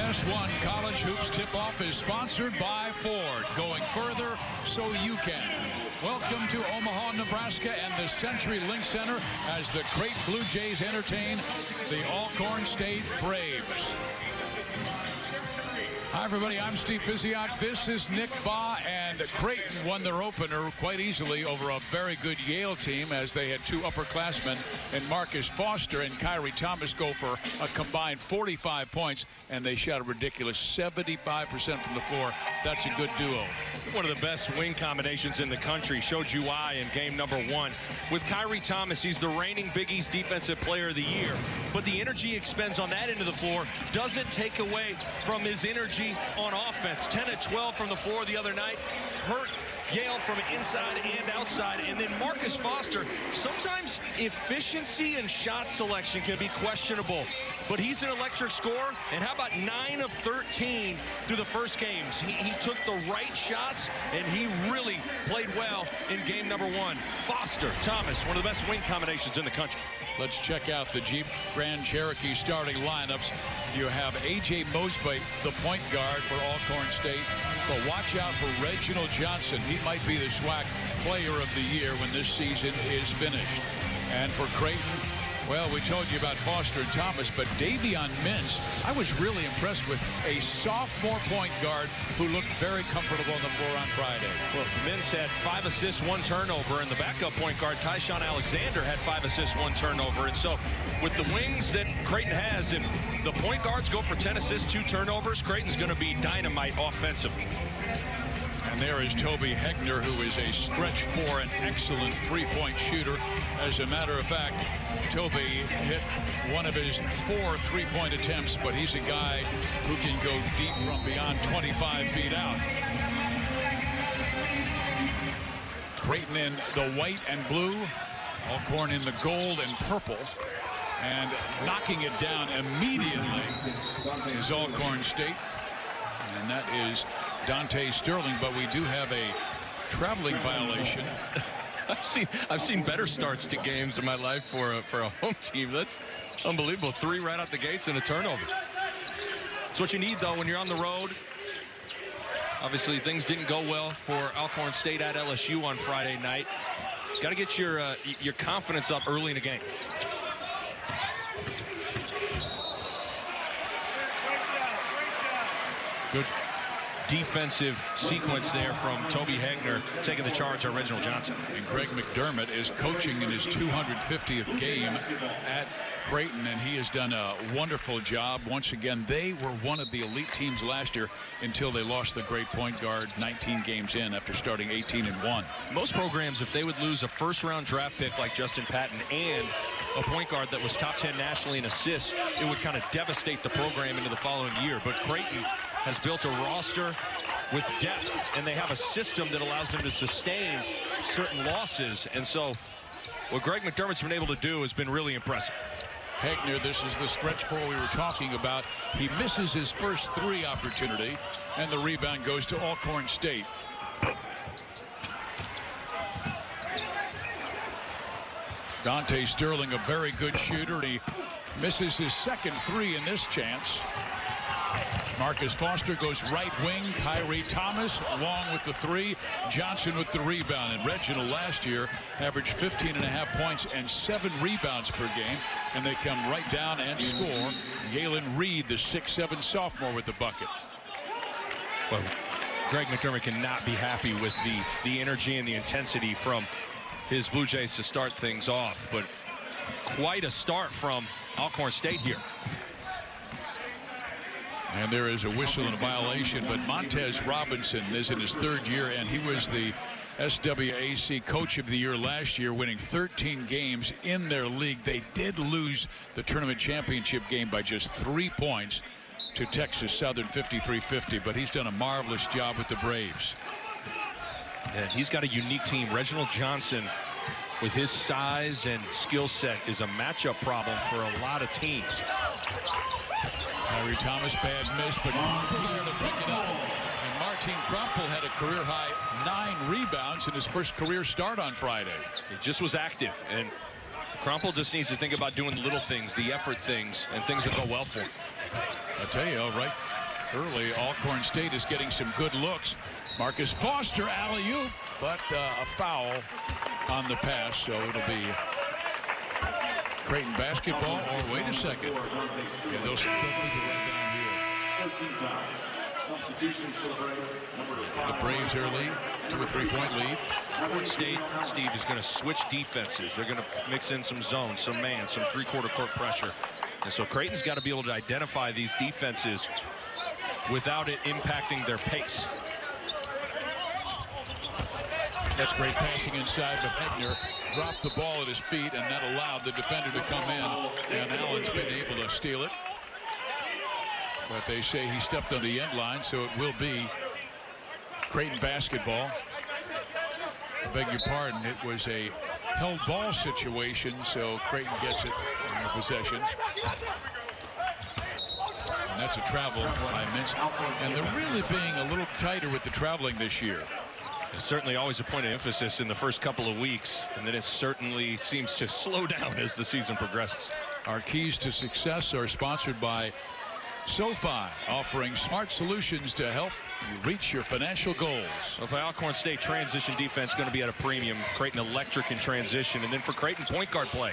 FS1 College Hoops Tip-Off is sponsored by Ford. Going further so you can. Welcome to Omaha, Nebraska and the Century Link Center as the Creighton Blue Jays entertain the Alcorn State Braves. Hi, everybody. I'm Steve Physiak. This is Nick Baugh, and Creighton won their opener quite easily over a very good Yale team as they had two upperclassmen and Marcus Foster and Kyrie Thomas go for a combined 45 points, and they shot a ridiculous 75% from the floor. That's a good duo. One of the best wing combinations in the country. Showed you why in game number 1. With Kyrie Thomas, he's the reigning Big East Defensive Player of the Year. But the energy he expends on that end of the floor doesn't take away from his energy on offense. 10 of 12 from the floor the other night. Hurt Yale from inside and outside. And then Marcus Foster, sometimes efficiency and shot selection can be questionable, but he's an electric scorer. And how about 9 of 13 through the first games? He took the right shots, and he really played well in game number 1. Foster, Thomas, one of the best wing combinations in the country. Let's check out the Jeep Grand Cherokee starting lineups. You have A.J. Mosby, the point guard for Alcorn State. But watch out for Reginald Johnson. He might be the SWAC Player of the Year when this season is finished. And for Creighton, well, we told you about Foster and Thomas, but Davion Mintz, I was really impressed with a sophomore point guard who looked very comfortable on the floor on Friday. Well, Mintz had 5 assists, 1 turnover, and the backup point guard, Tyshawn Alexander, had 5 assists, 1 turnover. And so with the wings that Creighton has, if the point guards go for 10 assists, 2 turnovers, Creighton's going to be dynamite offensively. And there is Toby Hegner, who is a stretch 4, an excellent three-point shooter. As a matter of fact, Toby hit one of his 4 three-point attempts, but he's a guy who can go deep from beyond 25 feet out. Creighton in the white and blue, Alcorn in the gold and purple. And knocking it down immediately is Alcorn State. And that is Dante Sterling, but we do have a traveling violation. I've seen better starts to games in my life for a home team. That's unbelievable. 3 right out the gates and a turnover. It's what you need, though, when you're on the road. Obviously, things didn't go well for Alcorn State at LSU on Friday night. Got to get your confidence up early in the game. Good defensive sequence there from Toby Hegner, taking the charge on Reginald Johnson. And Greg McDermott is coaching in his 250th game at Creighton, and he has done a wonderful job. Once again, they were one of the elite teams last year until they lost the great point guard 19 games in after starting 18-1. Most programs, if they would lose a first-round draft pick like Justin Patton and a point guard that was top 10 nationally in assists, it would kind of devastate the program into the following year. But Creighton has built a roster with depth, and they have a system that allows them to sustain certain losses. And so what Greg McDermott's been able to do has been really impressive. Hegner, this is the stretch 4 we were talking about. He misses his first 3 opportunity, and the rebound goes to Alcorn State. Dante Sterling, a very good shooter, and he misses his second 3 in this chance. Marcus Foster goes right wing. Kyrie Thomas along with the 3. Johnson with the rebound. And Reginald last year averaged 15.5 points and 7 rebounds per game. And they come right down and score. Galen Reed, the 6'7" sophomore, with the bucket. Well, Greg McDermott cannot be happy with the energy and the intensity from his Blue Jays to start things off. But quite a start from Alcorn State here. And there is a whistle and a violation, but Montez Robinson is in his 3rd year, and he was the SWAC Coach of the Year last year, winning 13 games in their league. They did lose the tournament championship game by just 3 points to Texas Southern, 53-50, but he's done a marvelous job with the Braves. And he's got a unique team. Reginald Johnson, with his size and skill set, is a matchup problem for a lot of teams. Kyrie Thomas, bad miss, but here to pick it up. And Martin Crumpel had a career-high 9 rebounds in his first career start on Friday. He just was active, and Crumpel just needs to think about doing the little things, the effort things, and things that go well for him. I tell you, right Early, Alcorn State is getting some good looks. Marcus Foster alley-oop, but a foul on the pass, so it'll be Creighton basketball. Oh, wait a second. Yeah, they'll keep it right down here. The Braves early to a 3-point lead. Alcorn State, Steve, is going to switch defenses. They're going to mix in some zone, some man, some three-quarter court pressure. And so Creighton's got to be able to identify these defenses without it impacting their pace. That's great passing inside, but Hegner dropped the ball at his feet, and that allowed the defender to come in, and Allen's been able to steal it. But they say he stepped on the end line, so it will be Creighton basketball. I beg your pardon, it was a held ball situation, so Creighton gets it in the possession. And that's a travel by Mintz. And they're really being a little tighter with the traveling this year. It's certainly always a point of emphasis in the first couple of weeks, and then it certainly seems to slow down as the season progresses. Our keys to success are sponsored by SoFi, offering smart solutions to help you reach your financial goals. Well, for Alcorn State, transition defense going to be at a premium. Creighton electric in transition, and then for Creighton, point guard play.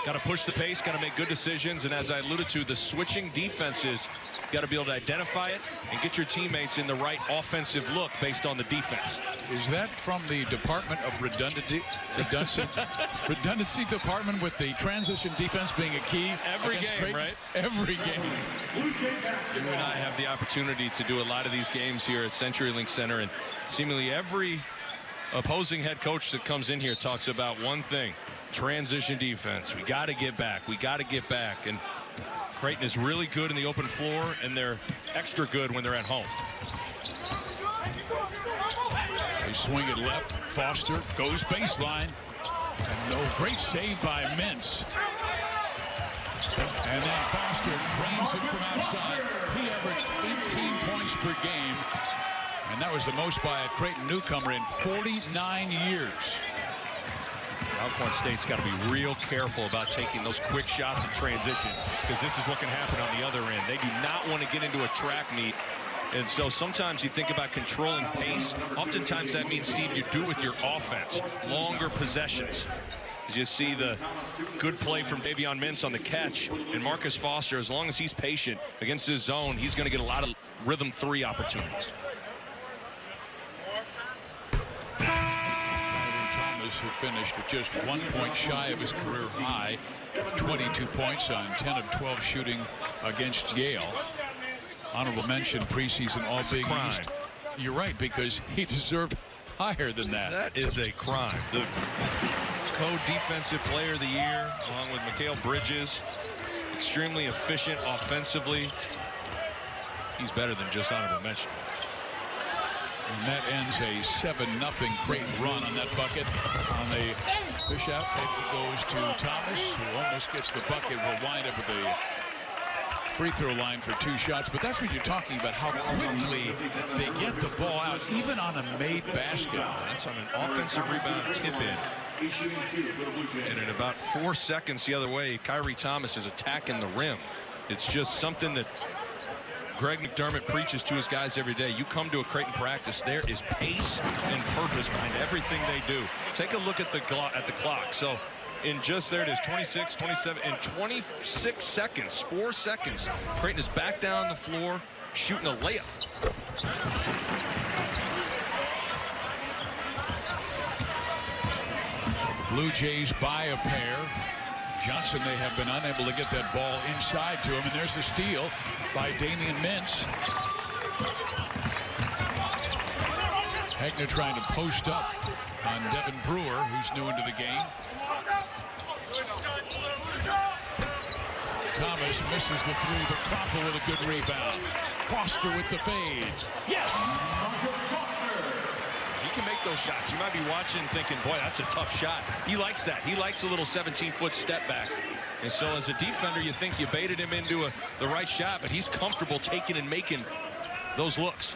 Got to push the pace, got to make good decisions, and as I alluded to, the switching defenses got to be able to identify it and get your teammates in the right offensive look based on the defense. Is that from the Department of Redundancy Department, with the transition defense being a key? Every game, Creighton? Right? Every game. You and I have the opportunity to do a lot of these games here at CenturyLink Center, and seemingly every opposing head coach that comes in here talks about one thing: transition defense. We got to get back. We got to get back. And Creighton is really good in the open floor, and they're extra good when they're at home. They swing it left. Foster goes baseline. And no, great save by Mintz. And then Foster drains it from outside. He averaged 18 points per game. And that was the most by a Creighton newcomer in 49 years. Alcorn State's got to be real careful about taking those quick shots in transition, because this is what can happen on the other end. They do not want to get into a track meet. And so sometimes you think about controlling pace. Oftentimes that means, Steve, you do with your offense. Longer possessions. As you see the good play from Davion Mintz on the catch. And Marcus Foster, as long as he's patient against his zone, he's going to get a lot of rhythm three opportunities. Who finished with just 1 point shy of his career high, 22 points on 10 of 12 shooting against Yale. Honorable mention, preseason All-Big East. You're right, because he deserved higher than that. That is a crime. The co-defensive player of the year, along with Mikal Bridges, extremely efficient offensively. He's better than just honorable mention. And that ends a 7-0 Creighton run on that bucket. On the fish out, it goes to Thomas, who almost gets the bucket. Will wind up with the free throw line for 2 shots. But that's what you're talking about, how quickly they get the ball out, even on a made basket. That's on an offensive rebound tip-in. And in about 4 seconds the other way, Kyrie Thomas is attacking the rim. It's just something that Greg McDermott preaches to his guys every day. You come to a Creighton practice, there is pace and purpose behind everything they do. Take a look at the clock. So in just, there it is, 26, 27, in 26 seconds, 4 seconds, Creighton is back down the floor shooting a layup. Blue Jays buy a pair. Johnson, they have been unable to get that ball inside to him, and there's a steal by Davion Mintz. Hegner trying to post up on Devin Brewer, who's new into the game. Thomas misses the three, but Cropper with a good rebound. Foster with the fade. Yes! He can make those shots. You might be watching thinking, boy, that's a tough shot. He likes that. He likes a little 17-foot step back. And so as a defender, you think you baited him into the right shot, but he's comfortable taking and making those looks.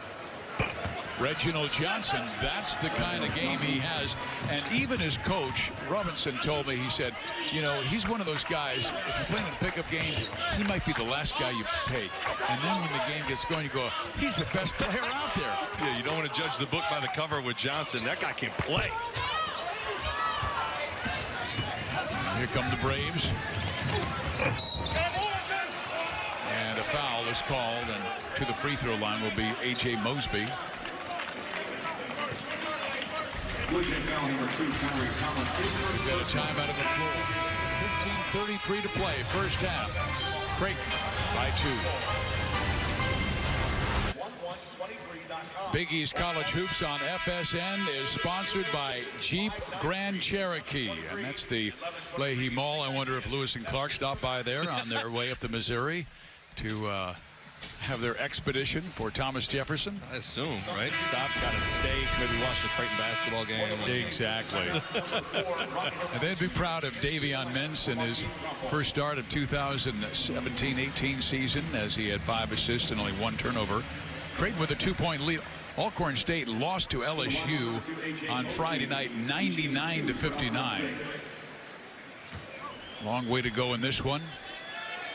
Reginald Johnson, that's the kind of game he has. And even his coach, Robinson, told me, he said, you know, he's one of those guys, if you're playing in a pickup game, he might be the last guy you take. And then when the game gets going, you go, he's the best player out there. Yeah, you don't want to judge the book by the cover with Johnson. That guy can play. Here come the Braves. And a foul is called, and to the free throw line will be A.J. Mosby. We've got a timeout on the floor. 15:33 to play, first half. Creighton by 2. Big East College Hoops on FSN is sponsored by Jeep Grand Cherokee. And that's the Leahy Mall. I wonder if Lewis and Clark stopped by there on their way up the Missouri to have their expedition for Thomas Jefferson. I assume, right? Stop, got a steak, maybe watch the Creighton basketball game. Exactly. And they'd be proud of Davion Mintz in his first start of 2017-18 season, as he had 5 assists and only 1 turnover. Creighton with a 2-point lead. Alcorn State lost to LSU on Friday night, 99-59. Long way to go in this one.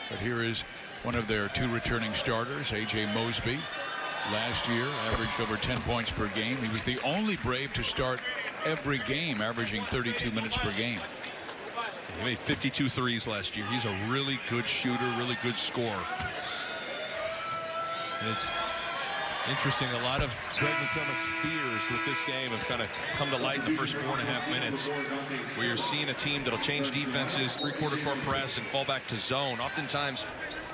But here is one of their 2 returning starters, A.J. Mosby. Last year, averaged over 10 points per game. He was the only Brave to start every game, averaging 32 minutes per game. He made 52 threes last year. He's a really good shooter, really good scorer. And it's interesting, a lot of Greg McDermott's fears with this game have kind of come to light in the first 4.5 minutes, where you're seeing a team that'll change defenses, 3/4 court press, and fall back to zone. Oftentimes,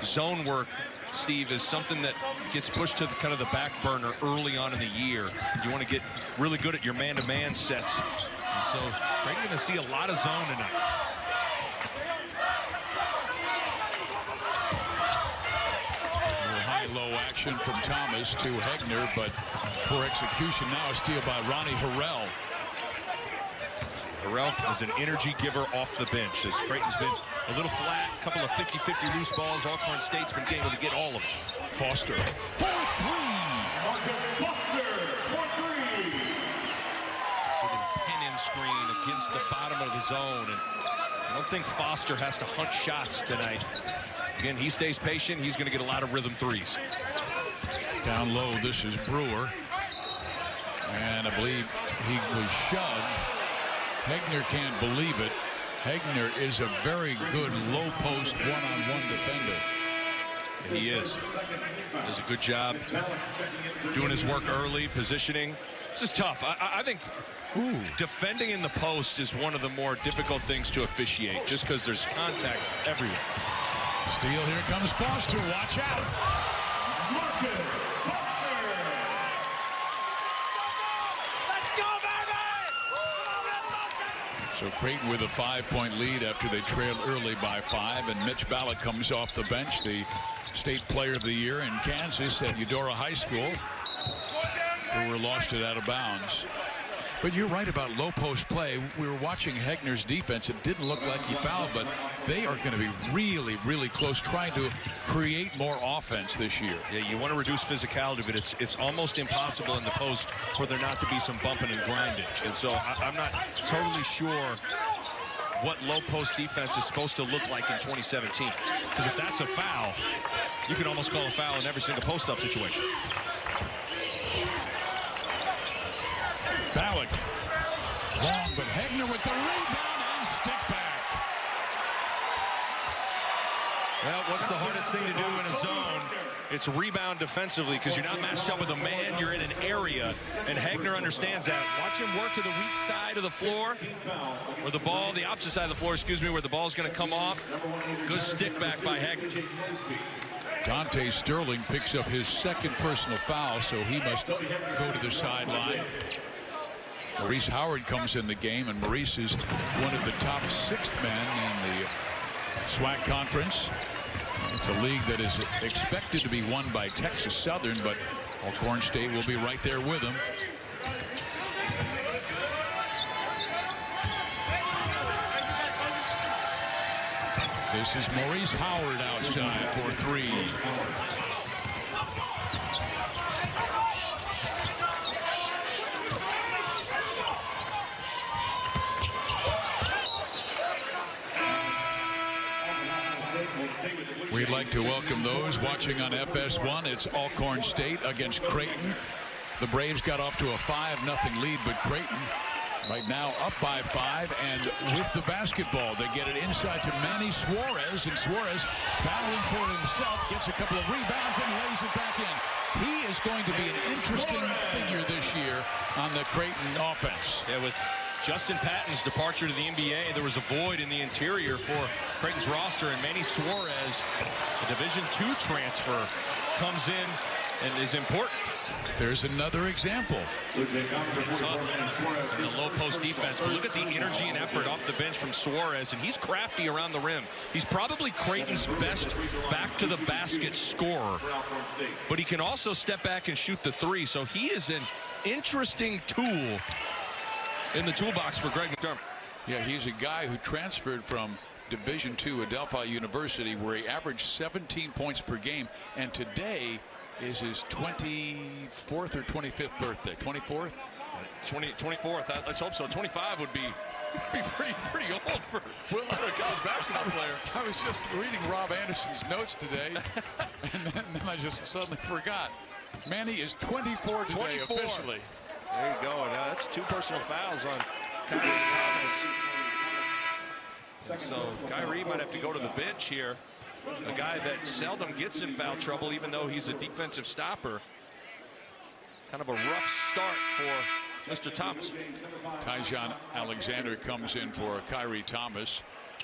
zone work, Steve, is something that gets pushed to kind of the back burner early on in the year. You want to get really good at your man-to-man sets. And so we're going to see a lot of zone tonight. High-low action from Thomas to Hegner, but poor execution. Now a steal by Ronnie Harrell. Harrell is an energy giver off the bench, as Creighton's been a little flat, a couple of 50-50 loose balls. Alcorn State's been able to get all of them. Foster. 4-3. Pin-in screen against the bottom of the zone. And I don't think Foster has to hunt shots tonight. Again, he stays patient. He's going to get a lot of rhythm threes. Down low, this is Brewer. And I believe he was shoved. Hegner can't believe it. Hegner is a very good low post one-on-one defender. He is. Does a good job doing his work early, positioning. This is tough. I think defending in the post is one of the more difficult things to officiate, just because there's contact everywhere. Steal, here comes Foster. Watch out. So Creighton with a 5-point lead after they trailed early by 5, and Mitch Ballot comes off the bench, the state player of the year in Kansas at Eudora High School. Brewer lost it out of bounds. But you're right about low post play. We were watching Hegner's defense. It didn't look like he fouled, but they are going to be really, really close, trying to create more offense this year. Yeah, you want to reduce physicality, but it's almost impossible in the post for there not to be some bumping and grinding. And so I'm not totally sure what low post defense is supposed to look like in 2017. Because if that's a foul, you can almost call a foul in every single post-up situation. Ballot long, but Hegner with the rebound and stick back. Well, what's the hardest thing to do in a zone? It's rebound defensively, because you're not matched up with a man. You're in an area, and Hegner understands that. Watch him work to the weak side of the floor, or the ball, the opposite side of the floor, excuse me, where the ball's going to come off. Good stick back by Hegner. Dante Sterling picks up his 2nd personal foul, so he must go to the sideline. Maurice Howard comes in the game, and Maurice is one of the top 6th men in the SWAC conference. It's a league that is expected to be won by Texas Southern, but Alcorn State will be right there with them. This is Maurice Howard outside for 3. We'd like to welcome those watching on FS1. It's Alcorn State against Creighton. The Braves got off to a 5-0 lead, but Creighton right now up by 5, and with the basketball, they get it inside to Manny Suarez, and Suarez battling for it himself, gets a couple of rebounds and lays it back in. He is going to be an interesting figure this year on the Creighton offense. It was Justin Patton's departure to the NBA. There was a void in the interior for Creighton's roster, and Manny Suarez, a Division II transfer, comes in and is important. There's another example. Tough in the low post defense, but look at the energy and effort off the bench from Suarez, and he's crafty around the rim. He's probably Creighton's best back to the basket scorer, but he can also step back and shoot the three, so he is an interesting tool in the toolbox for Greg McDermott. Yeah, he's a guy who transferred from Division II Adelphi University, where he averaged 17 points per game, and today is his 24th or 25th birthday. 24th? 24th. Let's hope so. 25 would be pretty old for a college basketball player. I was just reading Rob Anderson's notes today, and then I just suddenly forgot. Manny is 24 today officially. There you go. That's 2 personal fouls on Kyrie Thomas. So Kyrie might have to go to the bench here. A guy that seldom gets in foul trouble, even though he's a defensive stopper. Kind of a rough start for Mr. Thomas. Tyjon Alexander comes in for Kyrie Thomas.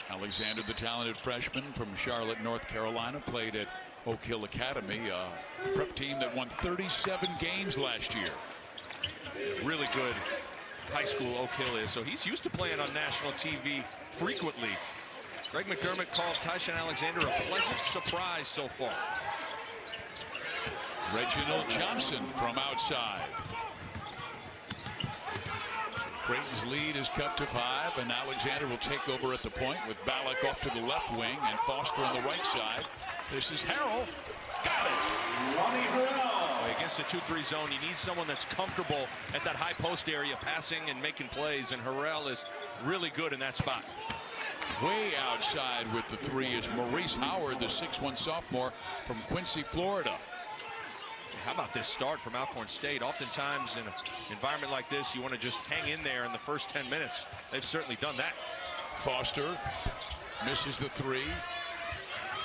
Alexander, the talented freshman from Charlotte, North Carolina, played at Oak Hill Academy, a prep team that won 37 games last year. Really good high school Oak Hill is, so he's used to playing on national TV frequently. Greg McDermott called Tyjon Alexander a pleasant surprise so far. Reginald Johnson from outside. Creighton's lead is cut to 5, and Alexander will take over at the point with Ballack off to the left wing and Foster on the right side. This is Harrell. Got it. Against the 2-3 zone, you need someone that's comfortable at that high post area, passing and making plays, and Harrell is really good in that spot. Way outside with the 3 is Maurice Howard, the 6'1 sophomore from Quincy, Florida. How about this start from Alcorn State? Oftentimes in an environment like this, you want to just hang in there in the first 10 minutes. They've certainly done that. Foster misses the 3.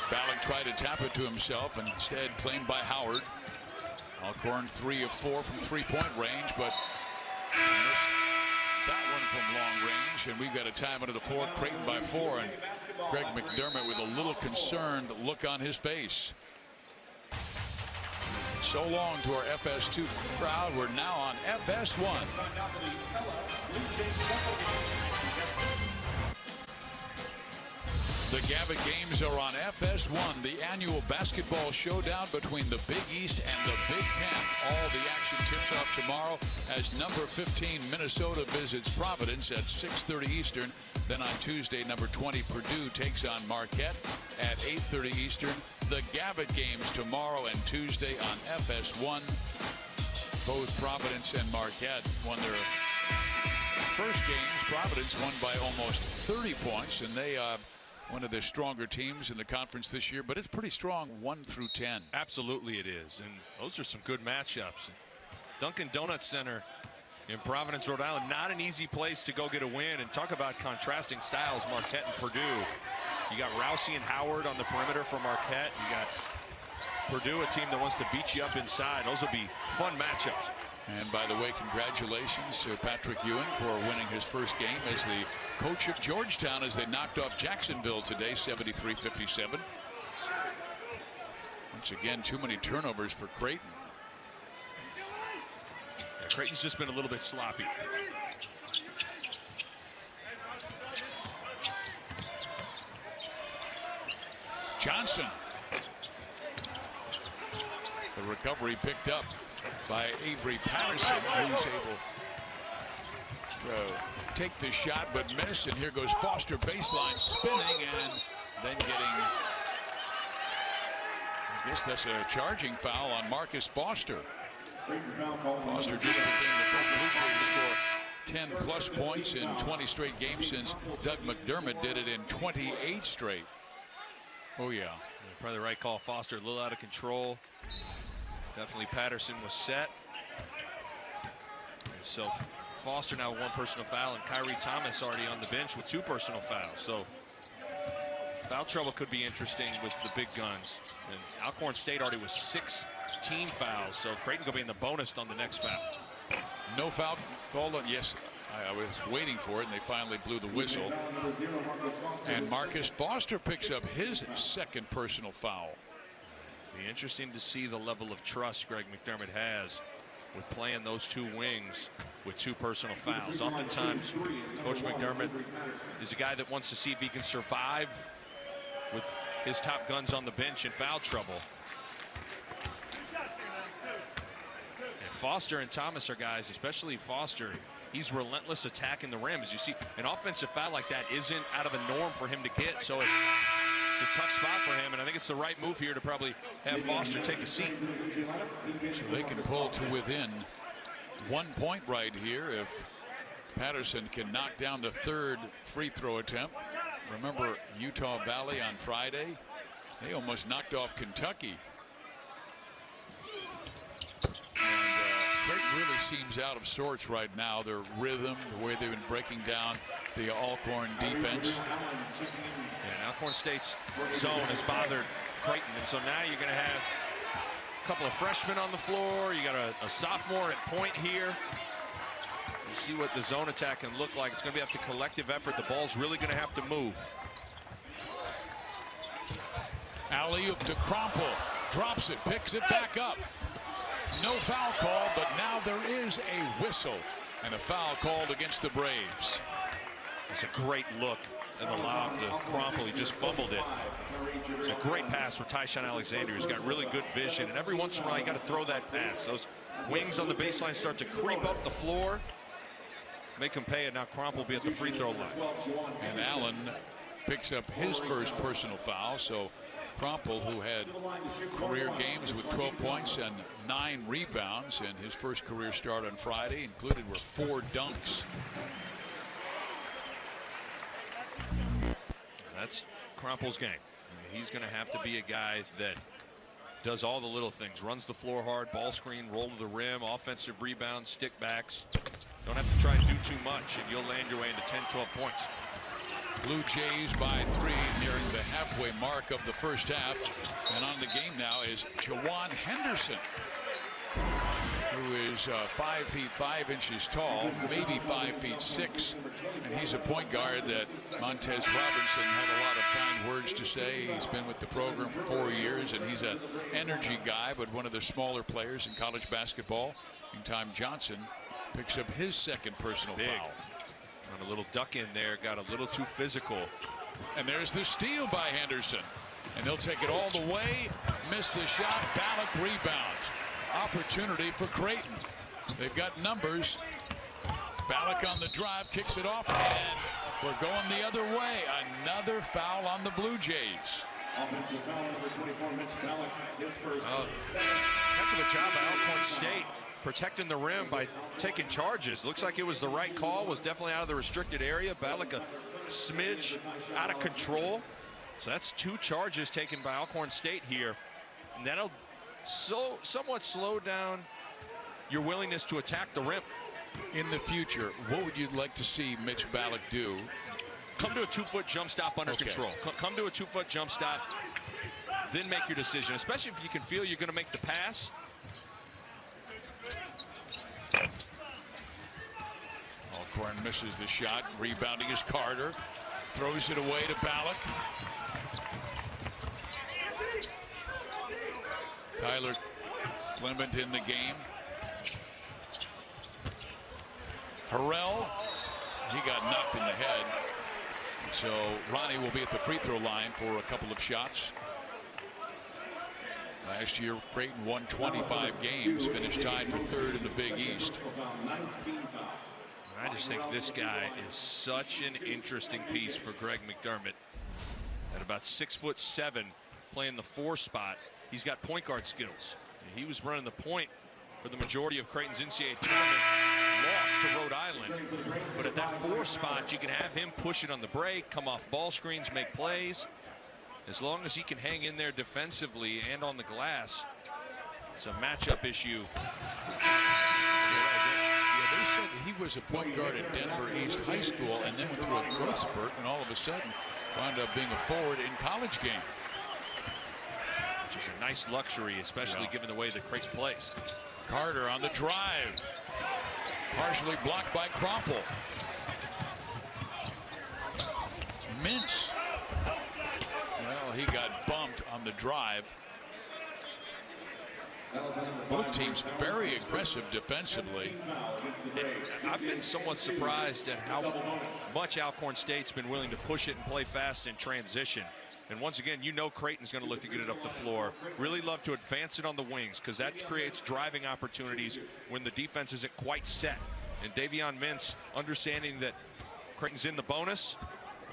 Ballack tried to tap it to himself, and instead claimed by Howard. Alcorn 3 of 4 from 3-point range, but missed that one from long range, and we've got a time under the 4th. Creighton by 4, and Greg McDermott with a little concerned look on his face. So long to our FS2 crowd. We're now on FS1. The Gavitt games are on FS1, the annual basketball showdown between the Big East and the Big Ten. All the action tips off tomorrow as number 15 Minnesota visits Providence at 6:30 Eastern. Then on Tuesday, number 20 Purdue takes on Marquette at 8:30 Eastern. The Gavitt games tomorrow and Tuesday on FS1. Both Providence and Marquette won their first games. Providence won by almost 30 points, and they one of the stronger teams in the conference this year, but it's pretty strong 1 through 10. Absolutely it is, and those are some good matchups. Dunkin' Donuts Center in Providence, Rhode Island, not an easy place to go get a win, and talk about contrasting styles, Marquette and Purdue. You got Rousey and Howard on the perimeter for Marquette. You got Purdue, a team that wants to beat you up inside. Those will be fun matchups. And by the way, congratulations to Patrick Ewing for winning his first game as the coach of Georgetown as they knocked off Jacksonville today, 73-57. Once again, too many turnovers for Creighton. Yeah, Creighton's just been a little bit sloppy. Johnson. The recovery picked up by Avery Patterson, who's able to take the shot but miss. And here goes Foster, baseline spinning, and then getting, I guess that's a charging foul on Marcus Foster. Foster just became the first Blue Jays to score 10-plus points in 20 straight games since Doug McDermott did it in 28 straight. Oh, yeah. Probably the right call. Foster a little out of control. Definitely Patterson was set. And so Foster now with 1 personal foul, and Kyrie Thomas already on the bench with 2 personal fouls. So foul trouble could be interesting with the big guns. And Alcorn State already was 16 fouls, so Creighton gonna be in the bonus on the next foul. No foul called on. Yes, I was waiting for it, and they finally blew the whistle. And Marcus Foster picks up his 2nd personal foul. Be interesting to see the level of trust Greg McDermott has with playing those 2 wings with 2 personal fouls. Oftentimes, Coach McDermott is a guy that wants to see if he can survive with his top guns on the bench in foul trouble. And Foster and Thomas are guys, especially Foster, he's relentless attacking the rim. As you see, an offensive foul like that isn't out of the norm for him to get, so it's a tough spot for him, and I think it's the right move here to probably have Foster take a seat. So they can pull to within 1 point right here if Patterson can knock down the 3rd free throw attempt. Remember Utah Valley on Friday? They almost knocked off Kentucky. Creighton really seems out of sorts right now. Their rhythm, the way they've been breaking down the Alcorn defense. And Alcorn State's zone has bothered Creighton, and so now you're going to have a couple of freshmen on the floor. You got a sophomore at point here. You see what the zone attack can look like. It's going to be up to collective effort. The ball's really going to have to move. Alley-oop to Krompel. Drops it, picks it back up. No foul call, but now there is a whistle and a foul called against the Braves. It's a great look and the lob to Krompel. He just fumbled it. It's a great pass for Tyshawn Alexander. He's got really good vision, and every once in a while you got to throw that pass. Those wings on the baseline start to creep up the floor. Make him pay it. Now Krompel will be at the free throw line. And Allen picks up his 1st personal foul. So Krompel, who had career games with 12 points and 9 rebounds, and his first career start on Friday included were 4 dunks. That's Krompel's game. He's going to have to be a guy that does all the little things. Runs the floor hard, ball screen, roll to the rim, offensive rebounds, stick backs. Don't have to try and do too much, and you'll land your way into 10, 12 points. Blue Jays by 3, nearing the halfway mark of the first half. And on the game now is Jawan Henderson, who is 5 feet 5 inches tall, maybe 5 feet 6. And he's a point guard that Montez Robinson had a lot of kind words to say. He's been with the program for 4 years, and he's an energy guy, but one of the smaller players in college basketball. Meantime, Johnson picks up his 2nd personal foul. On a little duck in there, got a little too physical. And there's the steal by Henderson. And he'll take it all the way. Missed the shot. Ballack rebounds. Opportunity for Creighton. They've got numbers. Ballack on the drive, kicks it off, and we're going the other way. Another foul on the Blue Jays. Offensive foul number 24, Mitch Ballack, his first. Heck of a job by Alcorn State protecting the rim by taking charges. Looks like it was the right call. Was definitely out of the restricted area. Ballack a smidge out of control. So that's 2 charges taken by Alcorn State here. And that'll somewhat slow down your willingness to attack the rim. In the future, what would you like to see Mitch Ballack do? Come to a 2-foot jump stop under control. Come to a 2-foot jump stop, then make your decision, especially if you can feel you're going to make the pass. Alcorn misses the shot. Rebounding is Carter. Throws it away to Ballack. Tyler Clement in the game. Harrell, he got knocked in the head. So Ronnie will be at the free throw line for a couple of shots. Last year, Creighton won 25 games, finished tied for 3rd in the Big East. I just think this guy is such an interesting piece for Greg McDermott. At about 6'7", playing the 4 spot, he's got point guard skills. He was running the point for the majority of Creighton's NCAA tournament loss to Rhode Island. But at that 4 spot, you can have him push it on the break, come off ball screens, make plays. As long as he can hang in there defensively and on the glass, it's a matchup issue. They said he was a point guard at Denver East High School and then went through a growth spurt and all of a sudden wound up being a forward in college game. Which is a nice luxury, especially given the way that Creighton plays. Carter on the drive. Partially blocked by Crumple. Mintz. Well, he got bumped on the drive. Both teams very aggressive defensively. I've been somewhat surprised at how much Alcorn State's been willing to push it and play fast in transition. And once again, you know Creighton's going to look to get it up the floor. Really love to advance it on the wings because that creates driving opportunities when the defense isn't quite set. And Davion Mintz, understanding that Creighton's in the bonus,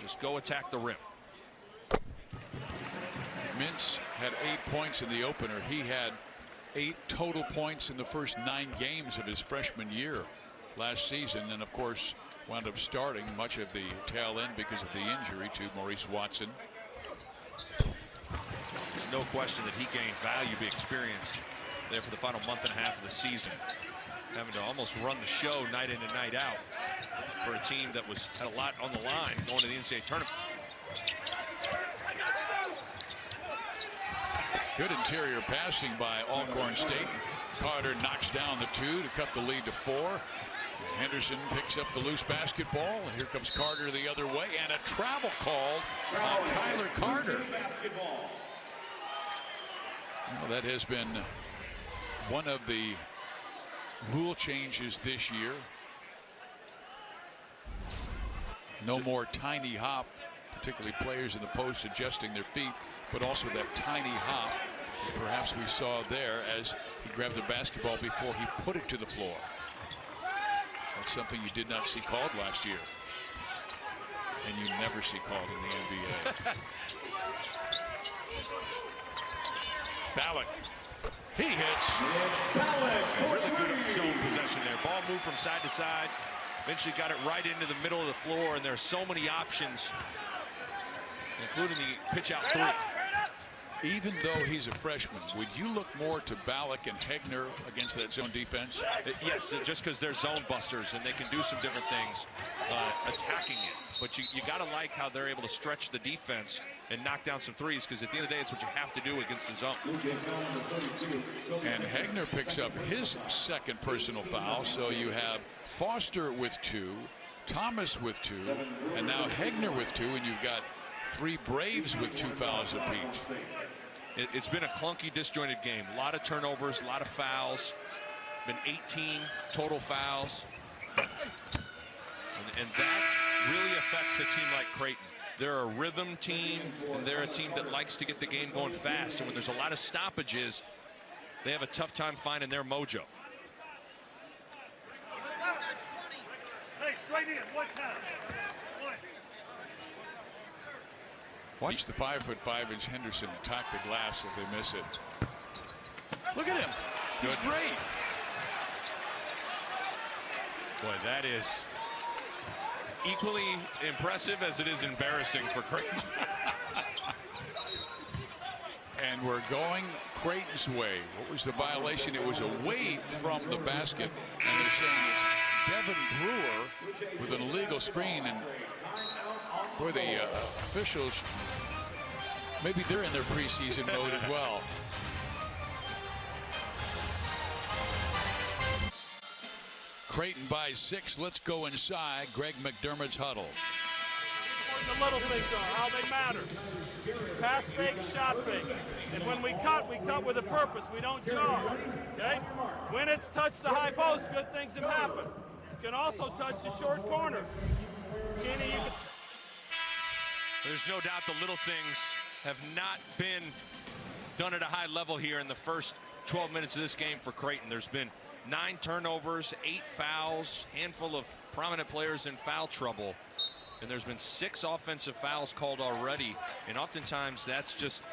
just go attack the rim. Mintz had 8 points in the opener. He had 8 total points in the first 9 games of his freshman year last season, and of course wound up starting much of the tail end because of the injury to Maurice Watson. There's no question that he gained valuable experience there for the final month and a half of the season, having to almost run the show night in and night out for a team that had a lot on the line going to the NCAA tournament. Good interior passing by Alcorn State. Carter knocks down the 2 to cut the lead to 4. Henderson picks up the loose basketball. And here comes Carter the other way. And a travel called on Tyler Carter. Well, that has been one of the rule changes this year. No more tiny hop, particularly players in the post adjusting their feet, but also that tiny hop that perhaps we saw there as he grabbed the basketball before he put it to the floor. That's something you did not see called last year, and you never see called in the NBA. Ballack, he hits. Really good zone possession there. Ball moved from side to side. Eventually got it right into the middle of the floor, and there are so many options, including the pitch out 3. Even though he's a freshman, would you look more to Ballack and Hegner against that zone defense? Yes, just because they're zone busters and they can do some different things attacking it. But you got to like how they're able to stretch the defense and knock down some threes, because at the end of the day, it's what you have to do against the zone. And Hegner picks up his 2nd personal foul, so you have Foster with 2, Thomas with 2, and now Hegner with 2, and you've got 3 Braves with 2 fouls apiece. It's been a clunky, disjointed game. A lot of turnovers, a lot of fouls. Been 18 total fouls. And that really affects a team like Creighton. They're a rhythm team, and they're a team that likes to get the game going fast. And when there's a lot of stoppages, they have a tough time finding their mojo. Hey, straight in, one time. Watch the 5'5" Henderson attack the glass if they miss it. Look at him. He's great. Boy, that is equally impressive as it is embarrassing for Creighton. And we're going Creighton's way. What was the violation? It was away from the basket. And they're saying it's Devin Brewer with an illegal screen. And boy, the officials, maybe they're in their preseason mode as well. Creighton by 6. Let's go inside Greg McDermott's huddle. The little things are how they matter. Pass fake, shot fake. And when we cut with a purpose. We don't jog. Okay? When it's touched the high post, good things have happened. You can also touch the short corner. There's no doubt the little things have not been done at a high level here in the first 12 minutes of this game for Creighton. There's been 9 turnovers, 8 fouls, handful of prominent players in foul trouble. And there's been 6 offensive fouls called already. And oftentimes that's just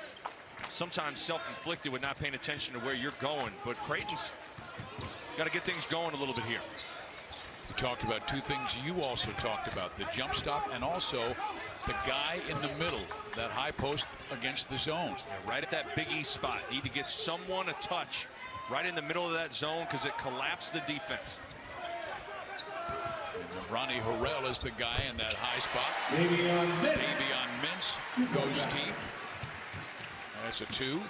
sometimes self-inflicted with not paying attention to where you're going. But Creighton's got to get things going a little bit here. We talked about 2 things you also talked about, the jump stop and also the guy in the middle, that high post against the zone. Yeah, right at that Big East spot. Need to get someone a touch right in the middle of that zone because it collapsed the defense. And Ronnie Harrell is the guy in that high spot. Davion Mintz goes deep. That's a 2.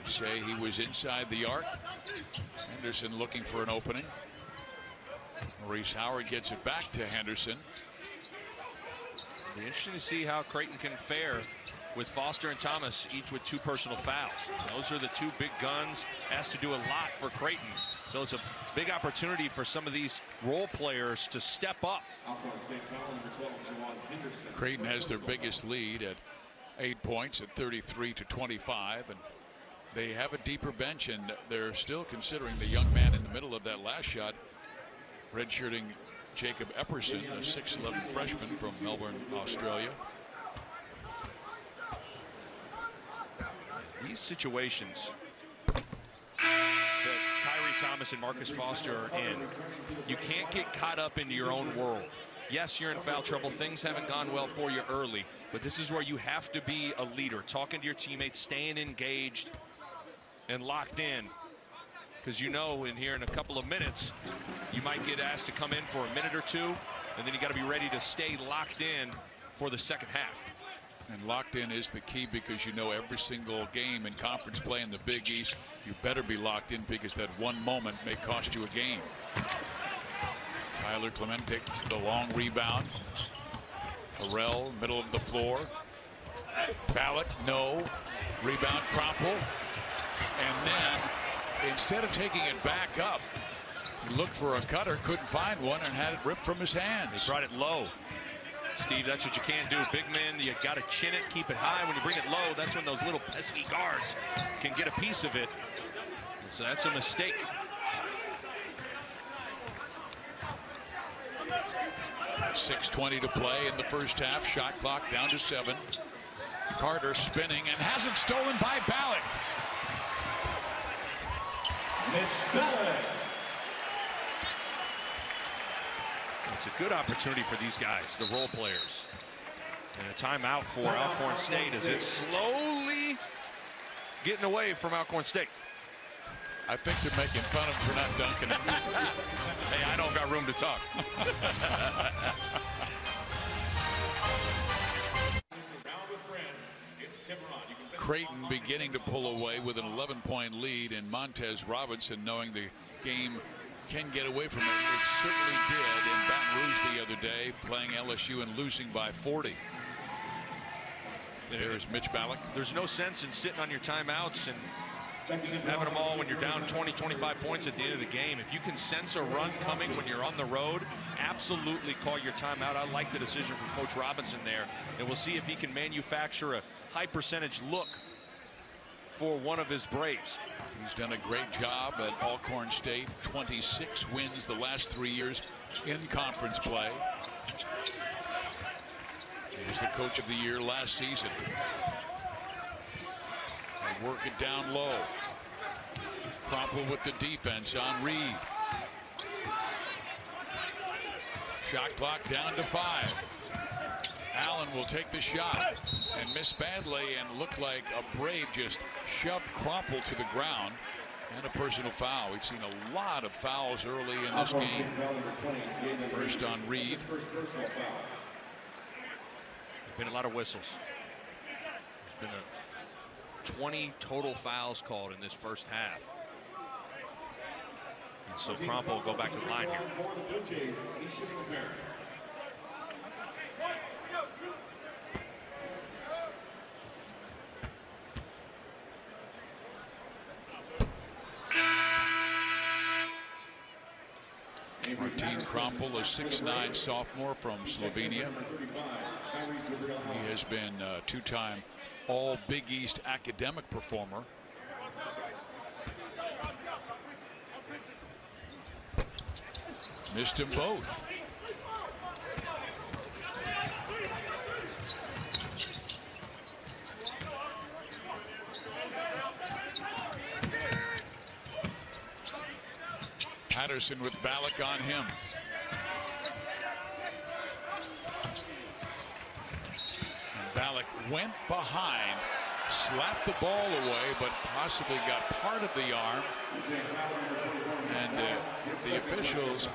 Say he was inside the arc. Henderson looking for an opening. Maurice Howard gets it back to Henderson. Be interesting to see how Creighton can fare with Foster and Thomas, each with 2 personal fouls. Those are the 2 big guns. Has to do a lot for Creighton. So it's a big opportunity for some of these role players to step up. Creighton has their biggest lead at 8 points at 33-25, and they have a deeper bench, and they're still considering the young man in the middle of that last shot, redshirting Jacob Epperson, a 6'11" freshman from Melbourne, Australia. These situations that Kyrie Thomas and Marcus Foster are in, you can't get caught up into your own world. Yes, you're in foul trouble. Things haven't gone well for you early, but this is where you have to be a leader, talking to your teammates, staying engaged and locked in. Because you know in here in a couple of minutes, you might get asked to come in for a minute or 2, and then you got to be ready to stay locked in for the second half. And locked in is the key, because you know every single game in conference play in the Big East, you better be locked in, because that one moment may cost you a game. Tyler Clement takes the long rebound. Harrell, middle of the floor. Ballot, no. Rebound, Krompel. And then, instead of taking it back up, he looked for a cutter, couldn't find one, and had it ripped from his hands. He brought it low. Steve, that's what you can't do. Big men, you got to chin it, keep it high. When you bring it low, that's when those little pesky guards can get a piece of it. And so that's a mistake. .620 to play in the first half. Shot clock down to 7. Carter spinning and has it stolen by Ballot. It's a good opportunity for these guys, the role players. And a timeout for Alcorn State as it's slowly getting away from Alcorn State. I think they're making fun of him for not dunking it. Hey, I don't got room to talk. Creighton beginning to pull away with an 11-point lead, and Montez Robinson, knowing the game can get away from it. It certainly did in Baton Rouge the other day, playing LSU and losing by 40. There's Mitch Ballack. There's no sense in sitting on your timeouts and having them all when you're down 20, 25 points at the end of the game. If you can sense a run coming when you're on the road, absolutely call your timeout. I like the decision from Coach Robinson there, and we'll see if he can manufacture a high percentage look for one of his Braves. He's done a great job at Alcorn State. 26 wins the last 3 years in conference play. He's the coach of the year last season. And work it down low. Krompel with the defense on Reed. Shot clock down to 5. Allen will take the shot and miss badly, and looked like a Brave just shoved Krompel to the ground, and a personal foul. We've seen a lot of fouls early in this game. First on Reed. There's been a lot of whistles. There's been 20 total fouls called in this first half. And so Krompel will go back to the line here. Martin Krompel, a 6'9" sophomore from Slovenia. He has been a 2-time All Big East academic performer. Missed them both. Patterson with Ballack on him. went behind, slapped the ball away, but possibly got part of the arm. And the officials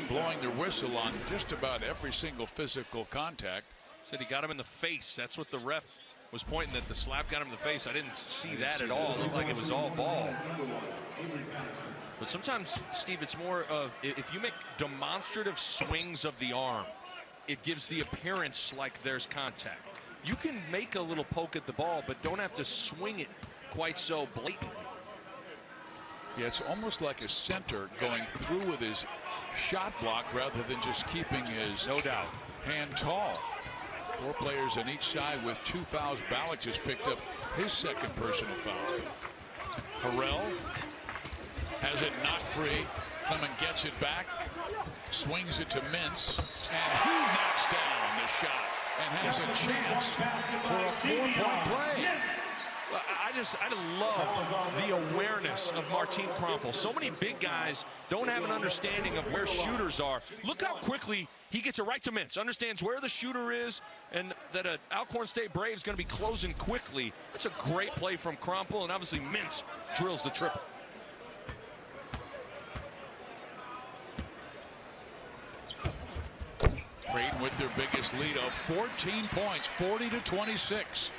blowing their whistle on just about every single physical contact. Said he got him in the face. That's what the ref was pointing at. The slap got him in the face. I didn't see that at all. It looked like it was all ball. But sometimes, Steve, it's more of if you make demonstrative swings of the arm, it gives the appearance like there's contact. You can make a little poke at the ball, but don't have to swing it quite so blatantly. Yeah, it's almost like a center going through with his shot block rather than just keeping his no doubt hand tall. 4 players on each side with 2 fouls. Ballack just picked up his second personal foul. Harrell has it not free. Clement gets it back, swings it to Mintz, and he knocks down the shot and has a chance for a 4-point play. I love the awareness of Martin Krampel. So many big guys don't have an understanding of where shooters are. Look how quickly he gets it right to Mintz. Understands where the shooter is and that an Alcorn State Brave is going to be closing quickly. That's a great play from Krampel, and obviously Mintz drills the triple. Creighton with their biggest lead of 14 points, 40-26.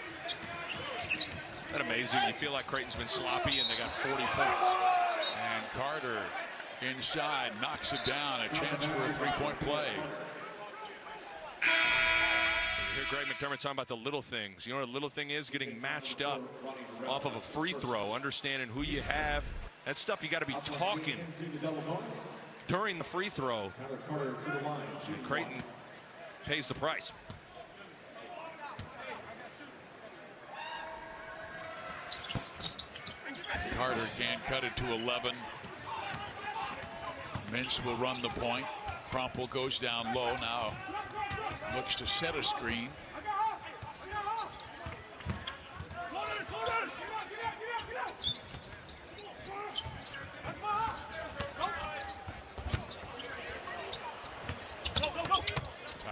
Isn't that amazing? You feel like Creighton's been sloppy and they got 40 points. And Carter inside knocks it down. A chance for a 3-point play. You hear Greg McDermott talking about the little things. You know what a little thing is? Getting matched up off of a free throw, understanding who you have. That's stuff you got to be talking during the free throw. And Creighton pays the price. Carter can't cut it to 11. Mintz will run the point. Krampel goes down low now. Looks to set a screen.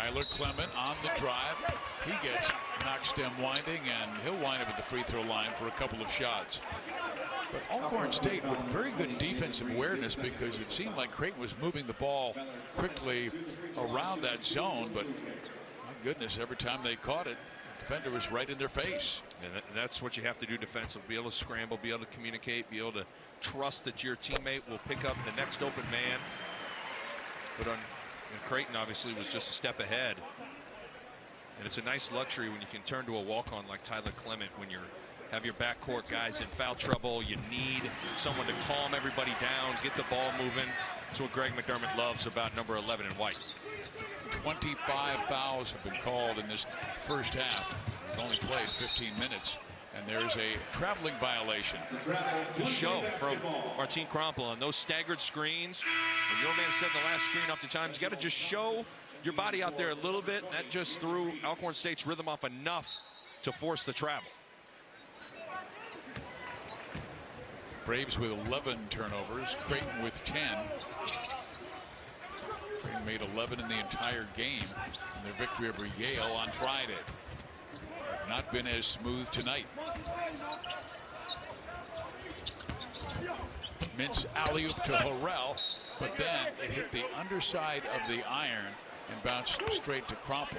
Tyler Clement on the drive. He gets knock stem winding, and he'll wind up at the free throw line for a couple of shots. But Alcorn State with very good defensive awareness, because it seemed like Creighton was moving the ball quickly around that zone, but my goodness, every time they caught it, the defender was right in their face. And that's what you have to do defensively. Be able to scramble, be able to communicate, be able to trust that your teammate will pick up the next open man. But and Creighton obviously was just a step ahead. And it's a nice luxury when you can turn to a walk-on like Tyler Clement when you have your backcourt guys in foul trouble. You need someone to calm everybody down, get the ball moving. That's what Greg McDermott loves about number 11 in white. 25 fouls have been called in this first half. He's only played 15 minutes. And there's a traveling violation. Good show from Martin Krampel on those staggered screens. When your man set the last screen oftentimes, you got to just show your body out there a little bit. And that just threw Alcorn State's rhythm off enough to force the travel. Braves with 11 turnovers. Creighton with 10. Creighton made 11 in the entire game in their victory over Yale on Friday. Not been as smooth tonight. Mintz alley-oop to Harrell, but then it hit the underside of the iron and bounced straight to Krampel.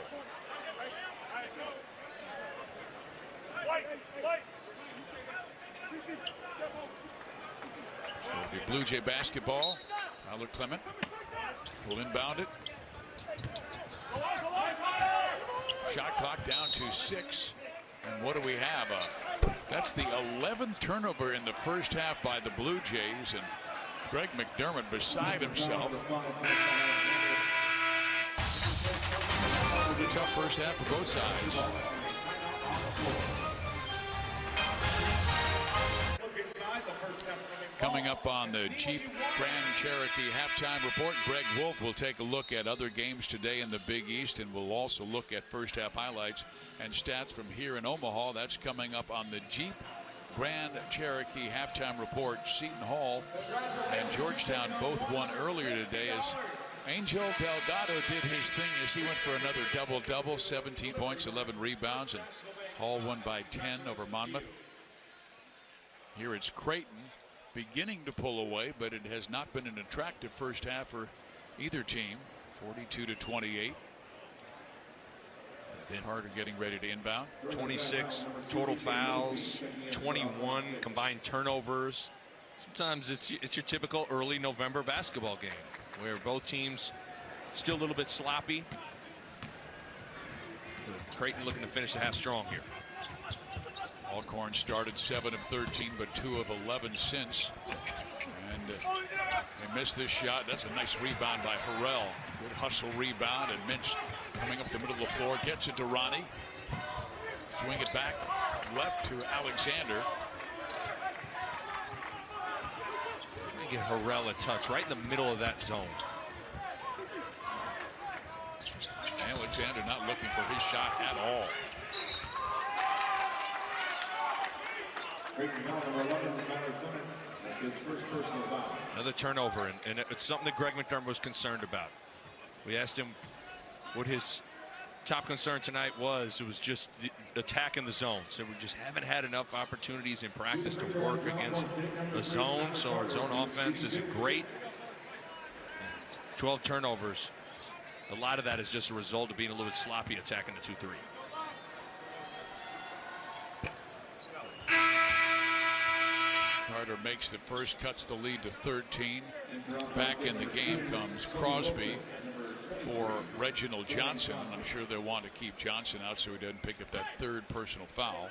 So it'll be Blue Jay basketball. Tyler Clement will inbound it. Shot clock down to 6. And what do we have? That's the 11th turnover in the first half by the Blue Jays. And Greg McDermott beside himself. Tough first half for both sides. Coming up on the Jeep Grand Cherokee halftime report, Greg Wolf will take a look at other games today in the Big East, and we'll also look at first half highlights and stats from here in Omaha. That's coming up on the Jeep Grand Cherokee halftime report. Seton Hall and Georgetown both won earlier today as Angel Delgado did his thing as he went for another double-double, 17 points, 11 rebounds, and Hall won by 10 over Monmouth. Here it's Creighton beginning to pull away, but it has not been an attractive first half for either team. 42-28. Then Harder getting ready to inbound. 26 total fouls, 21 combined turnovers. Sometimes it's your typical early November basketball game where both teams still a little bit sloppy. Creighton looking to finish the half strong here. Alcorn started 7 of 13, but 2 of 11 since. And they missed this shot. That's a nice rebound by Harrell. Good hustle rebound, and Minch coming up the middle of the floor gets it to Ronnie. Swing it back left to Alexander. Trying to get Harrell a touch right in the middle of that zone. Alexander not looking for his shot at all. Another turnover, and it's something that Greg McDermott was concerned about. We asked him what his top concern tonight was. It was just the attack in the zone. So we just haven't had enough opportunities in practice to work against the zone. So our zone offense isn't great. 12 turnovers. A lot of that is just a result of being a little bit sloppy attacking the 2-3. Carter makes the first, cuts the lead to 13. Back in the game comes Crosby for Reginald Johnson. I'm sure they want to keep Johnson out so he doesn't pick up that third personal foul.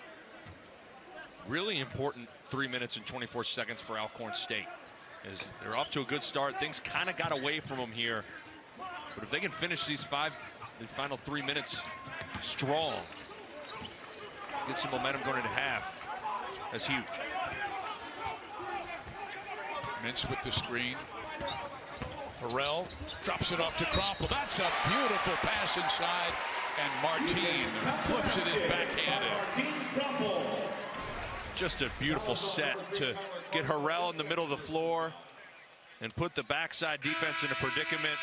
Really important 3 minutes and 24 seconds for Alcorn State. As they're off to a good start. Things kind of got away from them here. But if they can finish the final 3 minutes strong, get some momentum going into half, that's huge. Mintz with the screen. Harrell drops it off to Crumple. That's a beautiful pass inside, and Martin flips it in backhanded. Just a beautiful set to get Harrell in the middle of the floor and put the backside defense in a predicament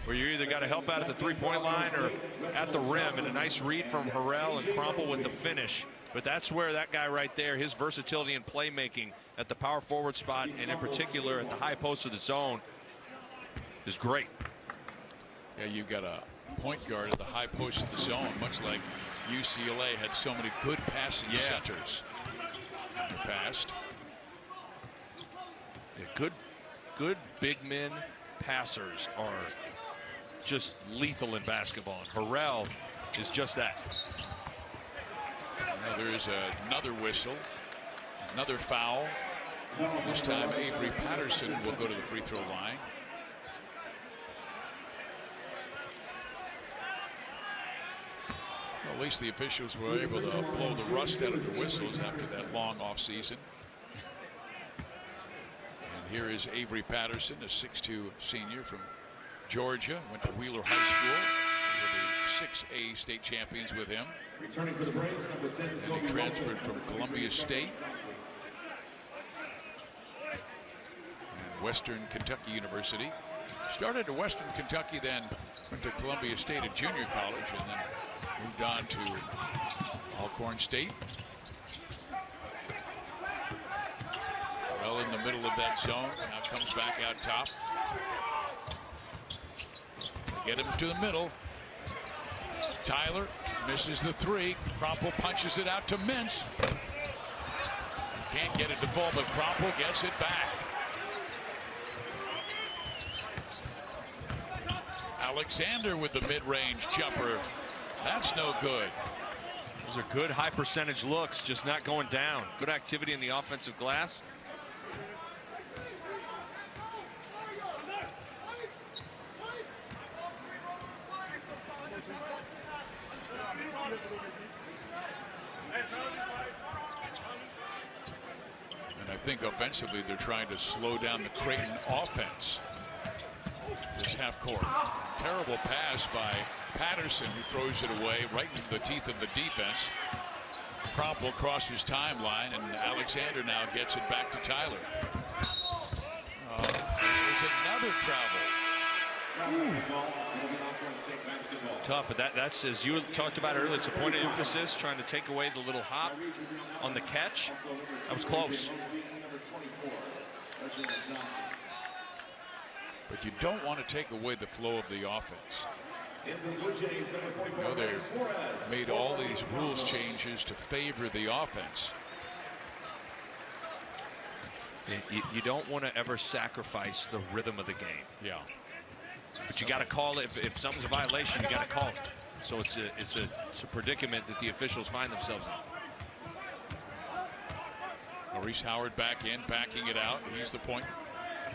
where you either got to help out at the three-point line or at the rim. And a nice read from Harrell and Crumple with the finish. But that's where that guy right there, his versatility and playmaking at the power forward spot, and in particular at the high post of the zone, is great. Yeah, you've got a point guard at the high post of the zone, much like UCLA had so many good passing centers in the past. Yeah, good big men passers are just lethal in basketball. And Harrell is just that. Now there is another whistle, another foul. This time Avery Patterson will go to the free throw line. Well, at least the officials were able to blow the rust out of the whistles after that long off season. And here is Avery Patterson, a 6'2" senior from Georgia, went to Wheeler High School. We're the 6A state champions with him. Returning for the Braves, number 10. And he transferred from Columbia State and Western Kentucky University. Started at Western Kentucky, then went to Columbia State at junior college, and then moved on to Alcorn State. Well in the middle of that zone. Now comes back out top. They get him to the middle. Tyler misses the three. Crumple punches it out to Mintz. Can't get it to fall, but Crumple gets it back. Alexander with the mid-range jumper. That's no good. Those are good high percentage looks, just not going down. Good activity in the offensive glass. And I think offensively they're trying to slow down the Creighton offense. This half court. Terrible pass by Patterson, who throws it away right into the teeth of the defense. Crumple crosses timeline, and Alexander now gets it back to Tyler. There's another travel. Tough, but that's, as you talked about earlier, it's a point of emphasis, trying to take away the little hop on the catch. That was close. But you don't want to take away the flow of the offense. You know, they've made all these rules changes to favor the offense. You don't want to ever sacrifice the rhythm of the game. Yeah. But you got to call it. If something's a violation, you got to call it. So it's a predicament that the officials find themselves in. Maurice Howard back in, backing it out. He's the point.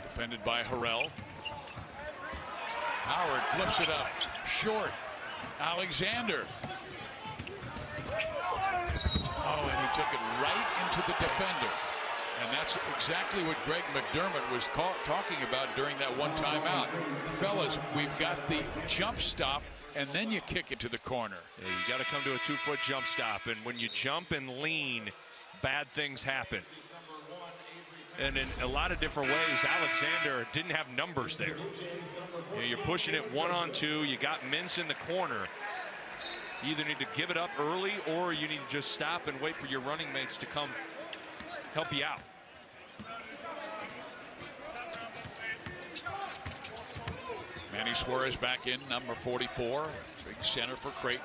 Defended by Harrell. Howard flips it up. Short. Alexander. Oh, and he took it right into the defender. And that's exactly what Greg McDermott was talking about during that one timeout. Fellas, we've got the jump stop, and then you kick it to the corner. Yeah, you got to come to a 2-foot jump stop. And when you jump and lean, bad things happen. And in a lot of different ways, Alexander didn't have numbers there. You know, you're pushing it 1-on-2. You got Mintz in the corner. You either need to give it up early, or you need to just stop and wait for your running mates to come help you out. Manny Suarez back in, number 44. Big center for Creighton.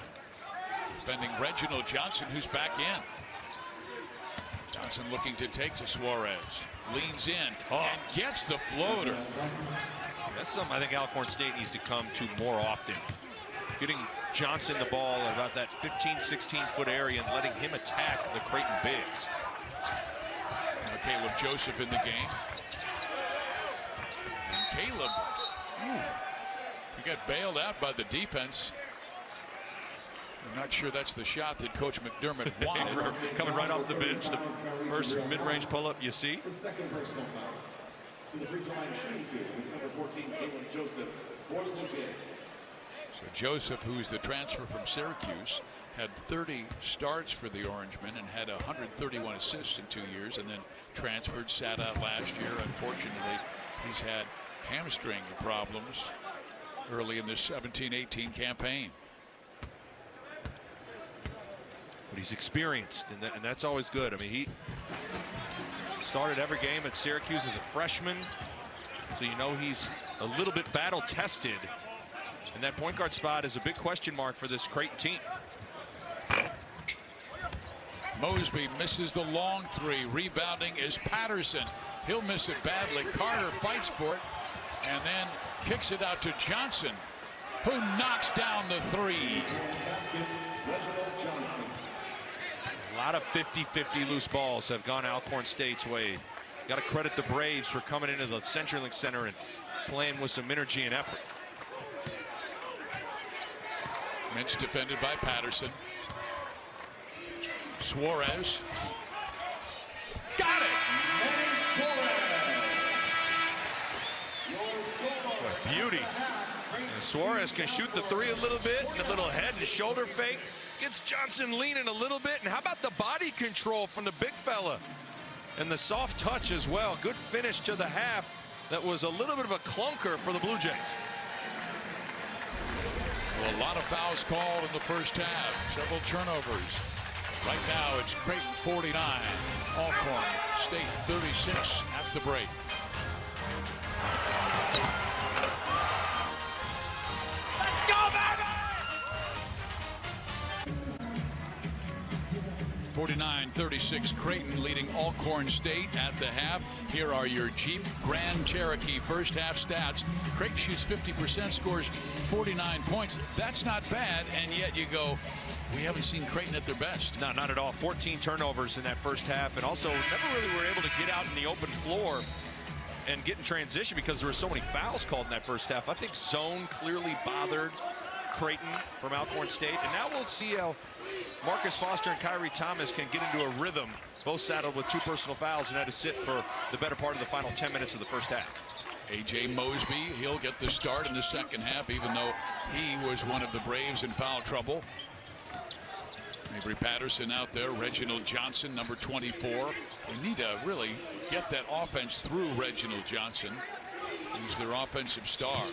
Defending Reginald Johnson, who's back in. Johnson looking to take to Suarez. Leans in and gets the floater. That's something I think Alcorn State needs to come to more often. Getting Johnson the ball at about that 15-16-foot area and letting him attack the Creighton bigs. Now Caleb Joseph in the game. And Caleb, he got bailed out by the defense. I'm not sure that's the shot that Coach McDermott wanted. Coming right off the bench, the first mid-range pull-up you see. The second personal foul. To the free throw line, shooting two is number 14, Caleb Joseph, for the Blue Jays. So Joseph, who's the transfer from Syracuse, had 30 starts for the Orangemen and had 131 assists in 2 years, and then transferred, sat out last year. Unfortunately, he's had hamstring problems early in this 17-18 campaign. But he's experienced, and that's always good. I mean, he started every game at Syracuse as a freshman, so you know he's a little bit battle-tested. And that point guard spot is a big question mark for this Creighton team. Mosby misses the long three. Rebounding is Patterson. He'll miss it badly. Carter fights for it and then kicks it out to Johnson, who knocks down the three. A lot of 50-50 loose balls have gone Alcorn State's way. Got to credit the Braves for coming into the CenturyLink Center and playing with some energy and effort. Mintz defended by Patterson. Suarez. Got it! What beauty. And Suarez can shoot the three a little bit, and a little head and shoulder fake. Gets Johnson leaning a little bit. And how about the body control from the big fella? And the soft touch as well. Good finish to the half. That was a little bit of a clunker for the Blue Jays. Well, a lot of fouls called in the first half. Several turnovers. Right now it's Creighton 49. Alcorn State 36 at the break. Let's go, baby! 49-36 Creighton leading Alcorn State at the half. Here are your Jeep Grand Cherokee first half stats. Creighton shoots 50%, scores 49 points. That's not bad, and yet you go, we haven't seen Creighton at their best. No, not at all. 14 turnovers in that first half, and also never really were able to get out in the open floor and get in transition because there were so many fouls called in that first half. I think zone clearly bothered Creighton from Alcorn State, and now we'll see how Marcus Foster and Kyrie Thomas can get into a rhythm, both saddled with 2 personal fouls and had to sit for the better part of the final 10 minutes of the first half. A.J. Mosby, he'll get the start in the second half, even though he was one of the Braves in foul trouble. Avery Patterson out there. Reginald Johnson, number 24. We need to really get that offense through Reginald Johnson. He's their offensive star.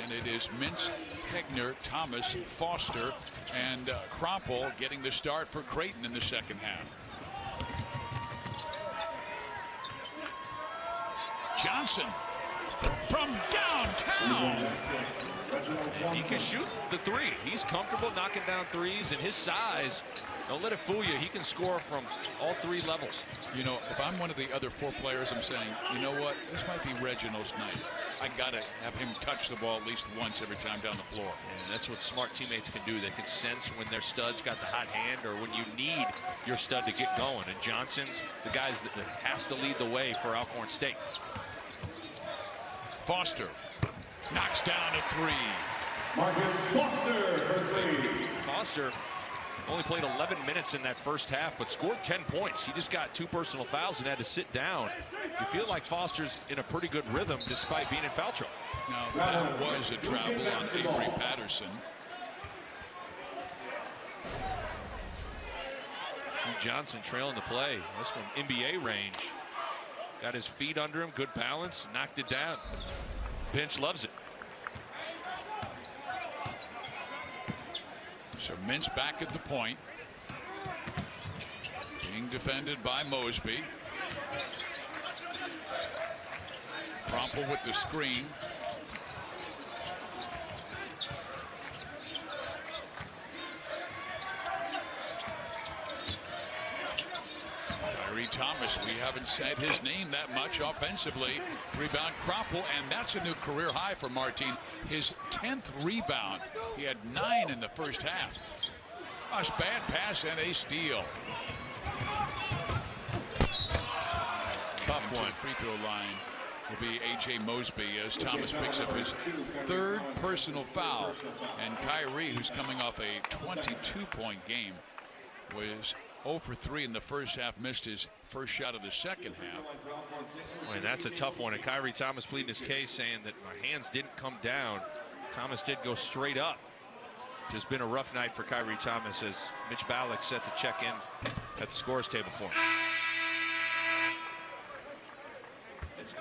And it is Mintz, Hegner, Thomas, Foster, and Krompel getting the start for Creighton in the second half. Johnson from downtown. He can shoot the three. He's comfortable knocking down threes, and his size, don't let it fool you. He can score from all three levels. You know, if I'm one of the other four players, I'm saying, you know what, this might be Reginald's night. I got to have him touch the ball at least once every time down the floor. And that's what smart teammates can do. They can sense when their stud's got the hot hand or when you need your stud to get going. And Johnson's the guys that has to lead the way for Alcorn State. Foster knocks down a three. Marcus Foster for three. Foster only played 11 minutes in that first half, but scored 10 points. He just got 2 personal fouls and had to sit down. You feel like Foster's in a pretty good rhythm despite being in foul trouble. Now, that was a travel on Avery Patterson. Johnson trailing the play. That's from NBA range. Got his feet under him, good balance, knocked it down. Bench loves it. So Mintz back at the point. Being defended by Mosby. Krompel with the screen. Thomas, we haven't said his name that much offensively. Rebound Krompel, and that's a new career high for Martin. His 10th rebound. He had 9 in the first half. A bad pass and a steal. Tough one. Free throw line will be A.J. Mosby as Thomas picks up his 3rd personal foul. And Kyrie, who's coming off a 22-point game, was 0 for 3 in the first half, missed his first shot of the second half. Boy, that's a tough one. And Kyrie Thomas pleading his case, saying that my hands didn't come down. Thomas did go straight up. Just been a rough night for Kyrie Thomas as Mitch Ballack set to check in at the scorer's table for him.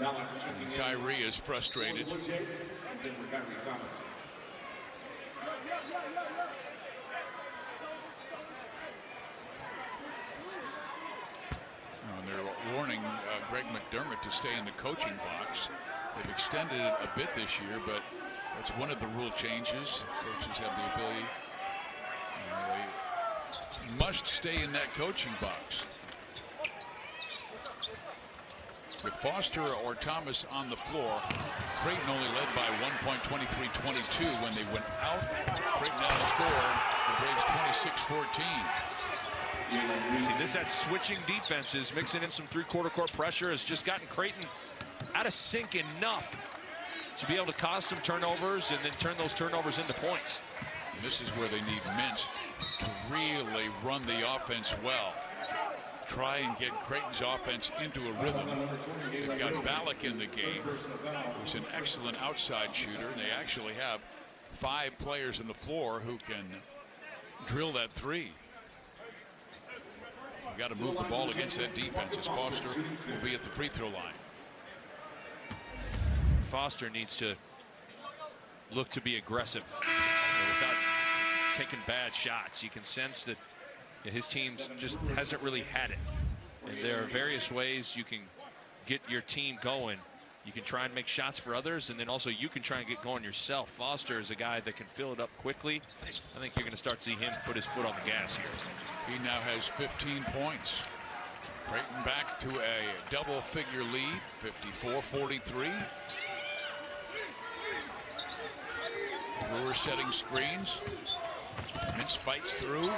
And Kyrie is frustrated. They're warning Greg McDermott to stay in the coaching box. They've extended it a bit this year, but that's one of the rule changes. Coaches have the ability. They must stay in that coaching box. With Foster or Thomas on the floor, Creighton only led by 1 point, 23-22 when they went out. Creighton outscored the Braves 26-14. See, this that switching defenses, mixing in some three-quarter court pressure, has just gotten Creighton out of sync enough to be able to cause some turnovers and then turn those turnovers into points. And this is where they need Mintz to really run the offense well. Try and get Creighton's offense into a rhythm. They've got Ballack in the game, who's an excellent outside shooter. And they actually have 5 players on the floor who can drill that three. You've got to move the ball against that defense as Foster will be at the free throw line. Foster needs to look to be aggressive without taking bad shots. You can sense that his team just hasn't really had it. And there are various ways you can get your team going. You can try and make shots for others, and then also you can try and get going yourself. Foster is a guy that can fill it up quickly. I think you're going to start to see him put his foot on the gas here. He now has 15 points. Creighton back to a double-figure lead, 54-43. Brewer setting screens. Mintz fights through.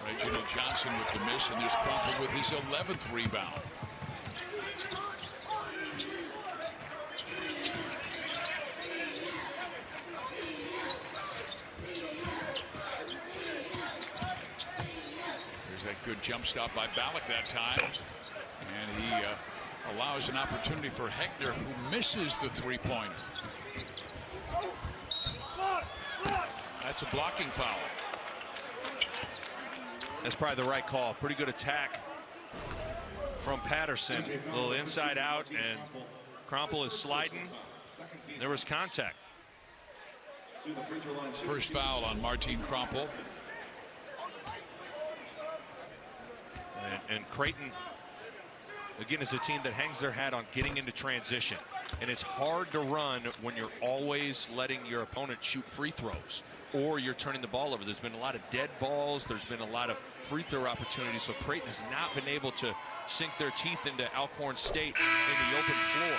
Reginald Johnson with the miss, and there's Krompel with his 11th rebound. There's that good jump stop by Ballack that time. And he allows an opportunity for Hegner, who misses the three-pointer. That's a blocking foul. That's probably the right call. Pretty good attack from Patterson. A little inside out, and Krompel is sliding. There was contact. First foul on Martin Krompel. And Creighton, again, is a team that hangs their hat on getting into transition. And it's hard to run when you're always letting your opponent shoot free throws, or you're turning the ball over. There's been a lot of dead balls. There's been a lot of free throw opportunities. So Creighton has not been able to sink their teeth into Alcorn State in the open floor.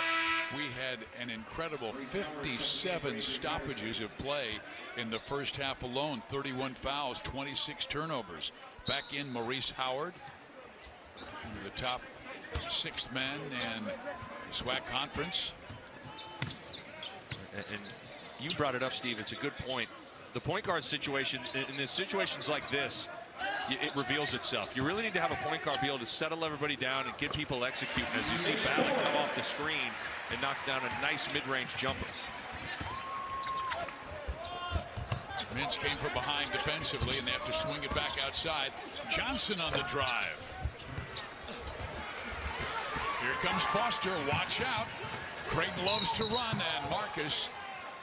We had an incredible 57 stoppages of play in the first half alone. 31 fouls, 26 turnovers. Back in Maurice Howard, the top 6th man in the SWAC conference. And you brought it up, Steve. It's a good point. The point guard situation, in situations like this, it reveals itself. You really need to have a point guard be able to settle everybody down and get people executing. As you see Ballard come off the screen and knock down a nice mid-range jumper. Mintz came from behind defensively, and they have to swing it back outside. Johnson on the drive. Here comes Foster. Watch out. Creighton loves to run, and Marcus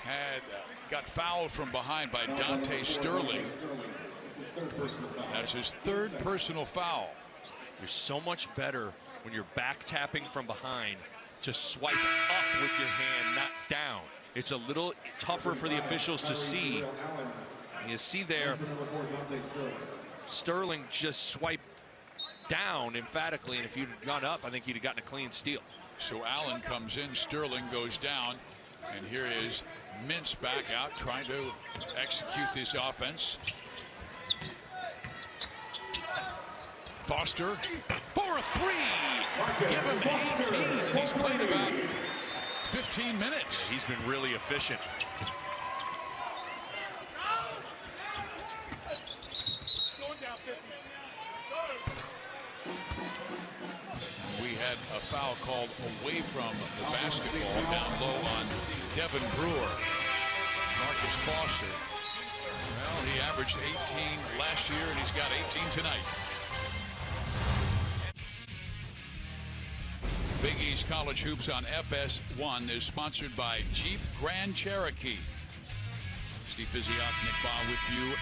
had got fouled from behind by Dante Sterling. That's his 3rd personal foul. You're so much better when you're back tapping from behind to swipe up with your hand, not down. It's a little tougher for the officials to see. You see there, Sterling just swiped down emphatically, and if you'd gone up, I think you'd have gotten a clean steal. So Allen comes in, Sterling goes down, and here is Mintz back out trying to execute this offense. Foster for a 3. Give him 18, and he's played about 15 minutes. He's been really efficient. We had a foul called away from the basketball down low on Devin Brewer. Marcus Foster. Well, he averaged 18 last year, and he's got 18 tonight. Big East College Hoops on FS1 is sponsored by Jeep Grand Cherokee. Steve Physiok, Nick Baugh with you.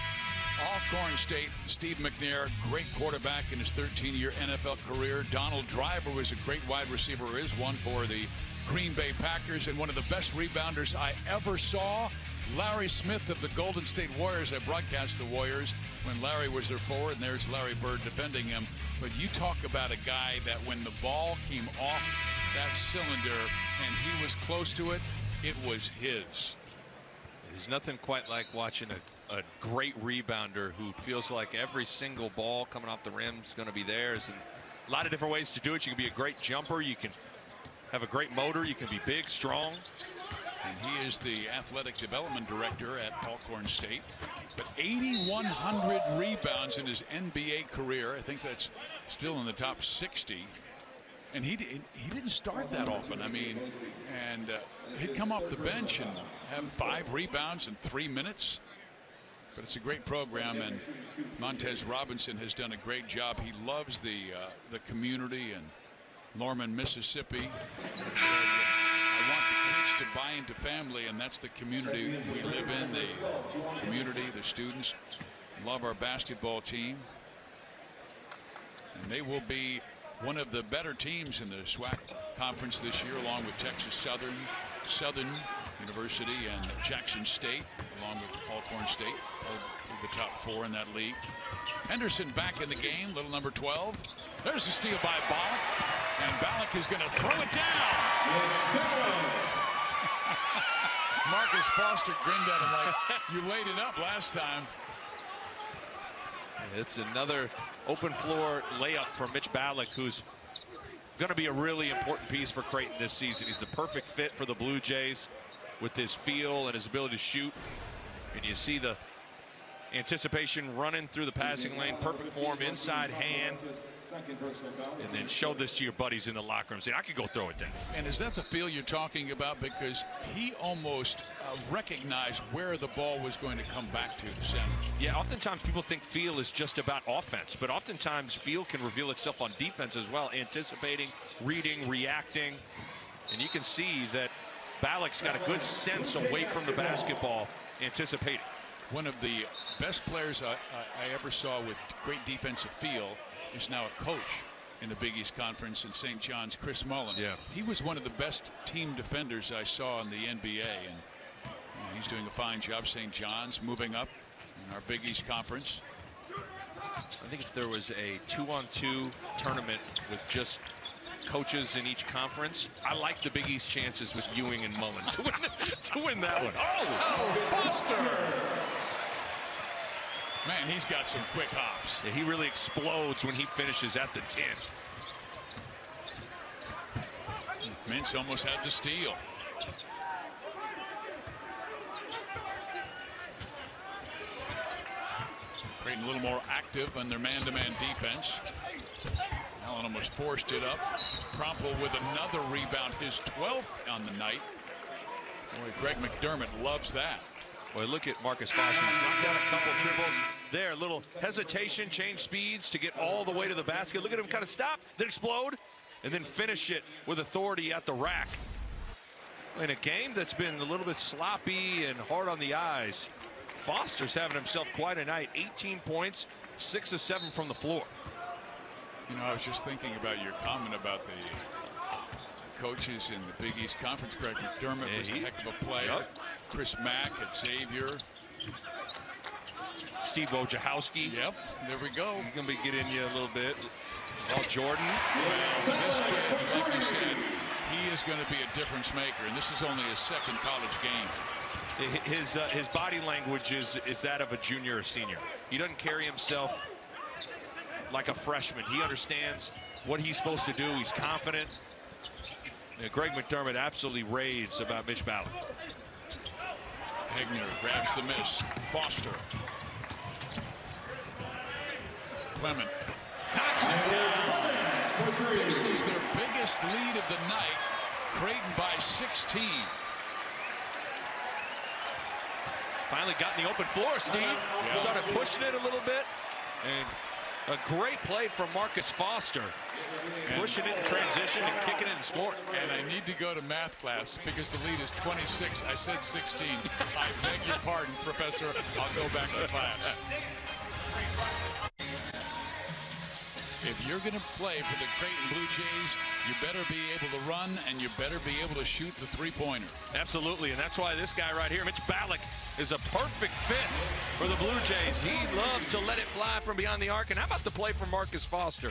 Alcorn State, Steve McNair, great quarterback in his 13-year NFL career. Donald Driver was a great wide receiver, is one for the Green Bay Packers, and one of the best rebounders I ever saw. Larry Smith of the Golden State Warriors. I broadcast the Warriors when Larry was their forward, and there's Larry Bird defending him. But you talk about a guy that when the ball came off that cylinder and he was close to it, it was his. There's nothing quite like watching a great rebounder who feels like every single ball coming off the rim is going to be theirs. And a lot of different ways to do it. You can be a great jumper. You can have a great motor. You can be big, strong. And he is the athletic development director at Alcorn State. But 8,100 rebounds in his NBA career. I think that's still in the top 60. And he didn't start that often. I mean, and he'd come off the bench and have 5 rebounds in 3 minutes. But it's a great program, and Montez Robinson has done a great job. He loves the community in Norman, Mississippi. I want the kids to buy into family, and that's the community we live in. The community, the students love our basketball team, and they will be one of the better teams in the SWAC conference this year, along with Texas Southern University and Jackson State, along with Alcorn State, the top 4 in that league. Henderson back in the game, little number 12. There's a steal by Ballack, and Ballack is going to throw it down. Marcus Foster grinned at him like, you laid it up last time. It's another open floor layup for Mitch Ballack, who's going to be a really important piece for Creighton this season. He's the perfect fit for the Blue Jays with his feel and his ability to shoot. And you see the anticipation running through the passing lane, perfect form, inside hand. and then show this to your buddies in the locker room. Say, I could go throw it down. And is that the feel you're talking about? Because he almost recognized where the ball was going to come back to the center. Yeah, oftentimes people think feel is just about offense, but oftentimes feel can reveal itself on defense as well, anticipating, reading, reacting. And you can see that Balak's got a good sense away from the basketball, anticipating. One of the best players I ever saw with great defensive feel is now a coach in the Big East Conference in St. John's, Chris Mullen. Yeah. He was one of the best team defenders I saw in the NBA, and he's doing a fine job. St. John's moving up in our Big East Conference. I think if there was a 2-on-2 tournament with just coaches in each conference, I like the Big East chances with Ewing and Mullen to win that one. Oh, Foster! Man, he's got some quick hops. Yeah, he really explodes when he finishes at the 10. Mintz almost had the steal. Creighton a little more active on their man-to-man defense. Allen almost forced it up. Krompel with another rebound, his 12th on the night. Boy, Greg McDermott loves that. Boy, look at Marcus Foster. He's knocked out a couple dribbles. There, a little hesitation, change speeds to get all the way to the basket. Look at him kind of stop, then explode, and then finish it with authority at the rack. In a game that's been a little bit sloppy and hard on the eyes, Foster's having himself quite a night. 18 points, 6 of 7 from the floor. You know, I was just thinking about your comment about the coaches in the Big East Conference. Greg McDermott was a heck of a player. Yep. Chris Mack at Xavier. Steve Wojciechowski. Yep, there we go. He's going to be getting you a little bit. Well, Jordan. Well, this kid, like you said, he is going to be a difference maker, and this is only his second college game. His body language is that of a junior or senior. He doesn't carry himself like a freshman. He understands what he's supposed to do. He's confident. Greg McDermott absolutely raves about Mitch Balak. Hegner grabs the miss. Foster. Clement knocks it down. This is their biggest lead of the night. Creighton by 16. Finally got in the open floor, Steve. Yeah. Started pushing it a little bit. And a great play from Marcus Foster. Pushing it in transition and kicking it and scoring. And I need to go to math class because the lead is 26. I said 16. I beg your pardon, Professor. I'll go back to class. If you're going to play for the Creighton Blue Jays, you better be able to run and you better be able to shoot the three-pointer. Absolutely, and that's why this guy right here, Mitch Balak, is a perfect fit for the Blue Jays. He loves to let it fly from beyond the arc. And how about the play from Marcus Foster?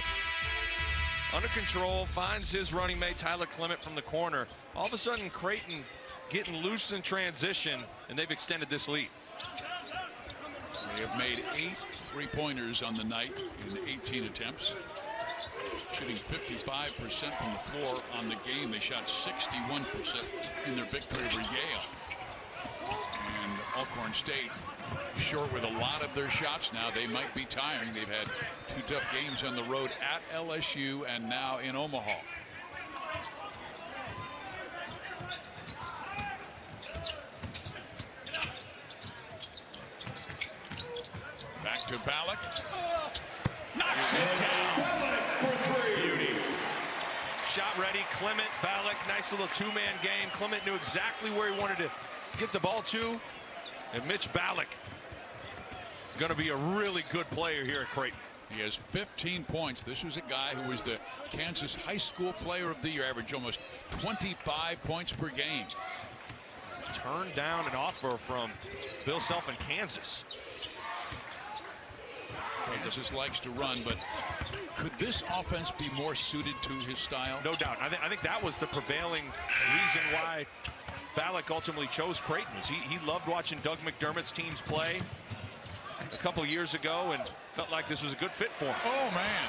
Under control, finds his running mate, Tyler Clement, from the corner. All of a sudden, Creighton getting loose in transition, and they've extended this lead. They have made 8 three-pointers on the night in 18 attempts. Shooting 55% from the floor on the game. They shot 61% in their victory over Yale. And Alcorn State short with a lot of their shots now. They might be tiring. They've had 2 tough games on the road at LSU and now in Omaha. Back to Balak. Knocks it down. Beauty. Shot ready, Clement, Balak, nice little two-man game. Clement knew exactly where he wanted to get the ball to. And Mitch Balak is going to be a really good player here at Creighton. He has 15 points. This was a guy who was the Kansas High School Player of the Year, averaged almost 25 points per game. Turned down an offer from Bill Self in Kansas. Kansas likes to run, but could this offense be more suited to his style? No doubt. I think that was the prevailing reason why Balak ultimately chose Creighton. He loved watching Doug McDermott's teams play a couple years ago and felt like this was a good fit for him. Oh, man.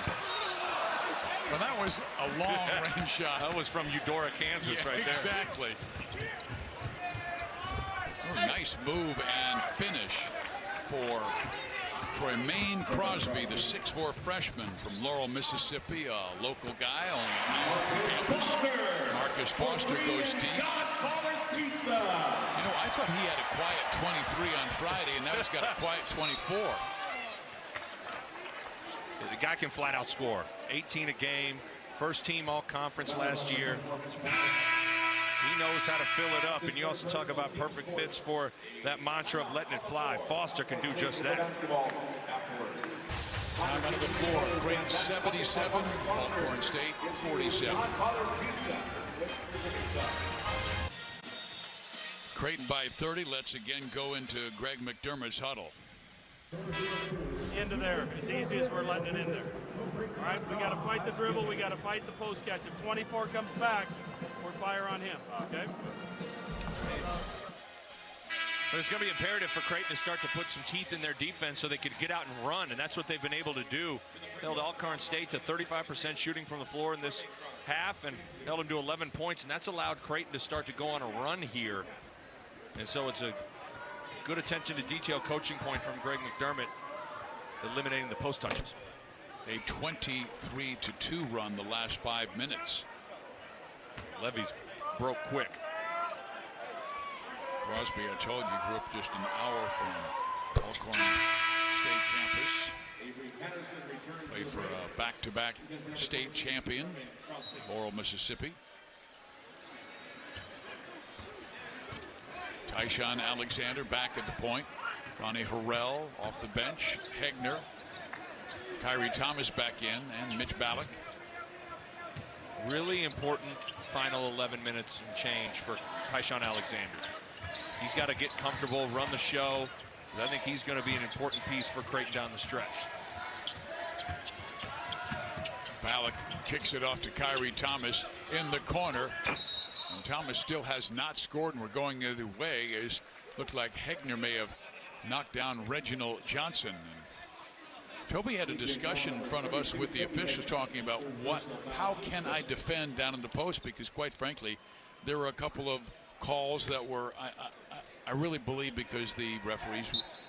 Well, that was a long-range shot. That was from Eudora, Kansas, right there. Exactly. Oh, nice move and finish for Tremaine Crosby, the 6'4" freshman from Laurel, Mississippi, a local guy, only an hour from campus. Marcus Foster goes deep. You know, I thought he had a quiet 23 on Friday, and now he's got a quiet 24. The guy can flat out score. 18 a game, first team all conference last year. He knows how to fill it up, and you also talk about perfect fits for that mantra of letting it fly. Foster can do just that. Time out of the floor. Creighton 77, Alcorn State 47. Creighton by 30. Let's again go into Greg McDermott's huddle. Into there as easy as we're letting it in there. All right, we got to fight the dribble. We got to fight the post catch. If 24 comes back, we're fire on him. Okay. But it's going to be imperative for Creighton to start to put some teeth in their defense so they could get out and run, and that's what they've been able to do. Held Alcorn State to 35% shooting from the floor in this half, and held them to 11 points, and that's allowed Creighton to start to go on a run here. And so it's a good attention to detail coaching point from Greg McDermott, eliminating the post touches. A 23-2 run the last 5 minutes. Levy's broke quick. Crosby, I told you, grew up just an hour from Alcorn State campus. Played for a back-to-back state champion, Laurel, Mississippi. Tyshawn Alexander back at the point. Ronnie Harrell off the bench. Hegner. Kyrie Thomas back in, and Mitch Ballack. Really important final 11 minutes and change for Tyshawn Alexander. He's got to get comfortable, run the show. I think he's going to be an important piece for Creighton down the stretch. Ballack kicks it off to Kyrie Thomas in the corner. And Thomas still has not scored, and we're going the other way. It looks like Hegner may have knocked down Reginald Johnson. And Toby had a discussion in front of us with the officials talking about how can I defend down in the post, because quite frankly there were a couple of calls that were I really believe because the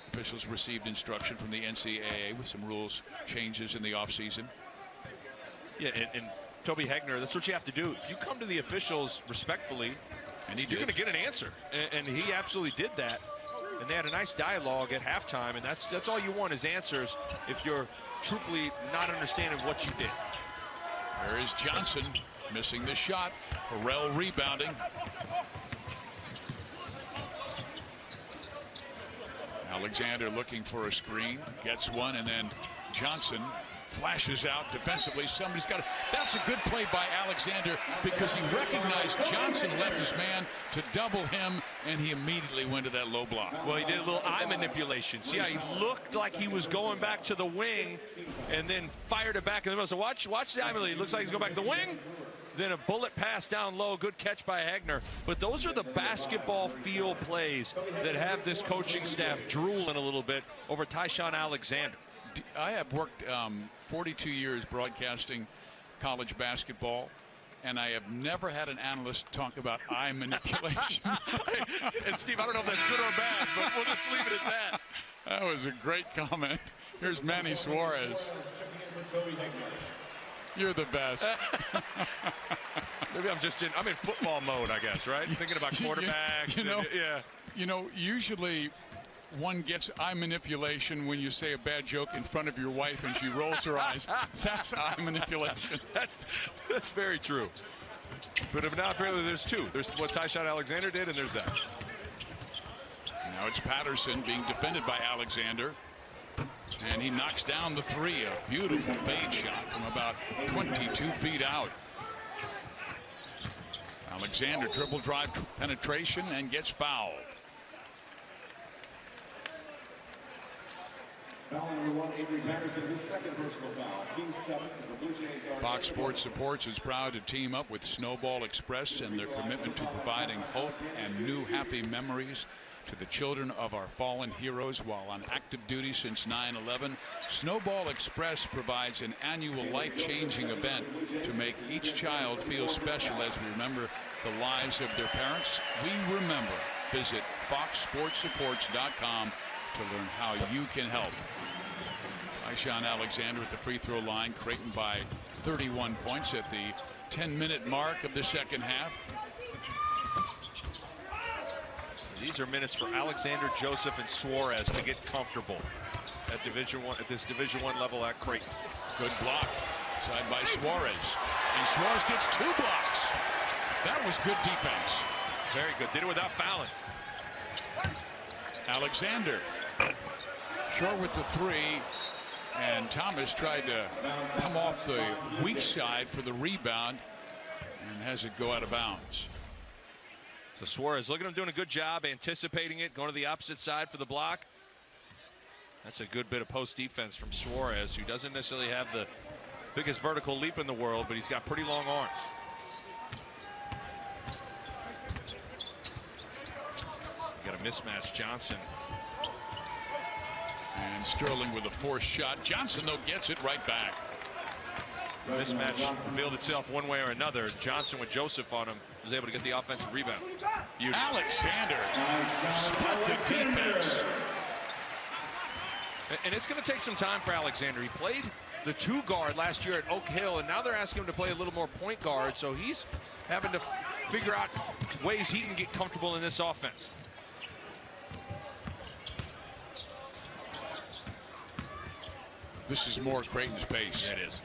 officials received instruction from the NCAA with some rules changes in the offseason. Yeah, and Toby Hegner, that's what you have to do. If you come to the officials respectfully, and you're going to get an answer, and he absolutely did that. And they had a nice dialogue at halftime, and that's all you want is answers if you're truthfully not understanding what you did. There is Johnson missing the shot. Harrell rebounding. Alexander looking for a screen, gets one, and then Johnson flashes out defensively. Somebody's got it. That's a good play by Alexander because he recognized Johnson left his man to double him, and he immediately went to that low block. Well, he did a little eye manipulation. See how he looked like he was going back to the wing and then fired it back in the middle. So watch the eye manipulation. It looks like he's going back to the wing. Then a bullet pass down low. Good catch by Hegner. But those are the basketball feel plays that have this coaching staff drooling a little bit over Tyshawn Alexander. I have worked 42 years broadcasting college basketball, and I have never had an analyst talk about eye manipulation. And Steve, I don't know if that's good or bad, but we'll just leave it at that. That was a great comment. Here's Manny Suarez. You're the best. Maybe I'm in football mode, I guess, right? Thinking about quarterbacks. You know, usually one gets eye manipulation when you say a bad joke in front of your wife and she rolls her eyes. That's eye manipulation. That's very true. But if not, apparently there's two. There's what Tyshawn Alexander did, and there's that. Now it's Patterson being defended by Alexander. And he knocks down the three. A beautiful fade shot from about 22 feet out. Alexander dribble drive penetration and gets fouled. Fox Sports Supports is proud to team up with Snowball Express and their commitment to providing hope and new happy memories to the children of our fallen heroes while on active duty since 9/11. Snowball Express provides an annual life-changing event to make each child feel special as we remember the lives of their parents. We remember. Visit foxsportsupports.com to learn how you can help. Ishan Alexander at the free throw line. Creighton by 31 points at the 10-minute mark of the second half. These are minutes for Alexander, Joseph, and Suarez to get comfortable at this Division I level at Creighton. Good block side by Suarez, and Suarez gets 2 blocks. That was good defense. Very good. Did it without fouling. Alexander short with the 3, and Thomas tried to come off the weak side for the rebound and has it go out of bounds. So Suarez, look at him doing a good job anticipating it, going to the opposite side for the block. That's a good bit of post defense from Suarez, who doesn't necessarily have the biggest vertical leap in the world, but he's got pretty long arms. Got a mismatch. Johnson. And Sterling with a forced shot. Johnson, though, gets it right back. The mismatch revealed itself one way or another. Johnson with Joseph on him was able to get the offensive rebound. Alexander split the defense. And it's going to take some time for Alexander. He played the 2 guard last year at Oak Hill, and now they're asking him to play a little more point guard, so he's having to figure out ways he can get comfortable in this offense. This is more Creighton's pace. Yeah, it is.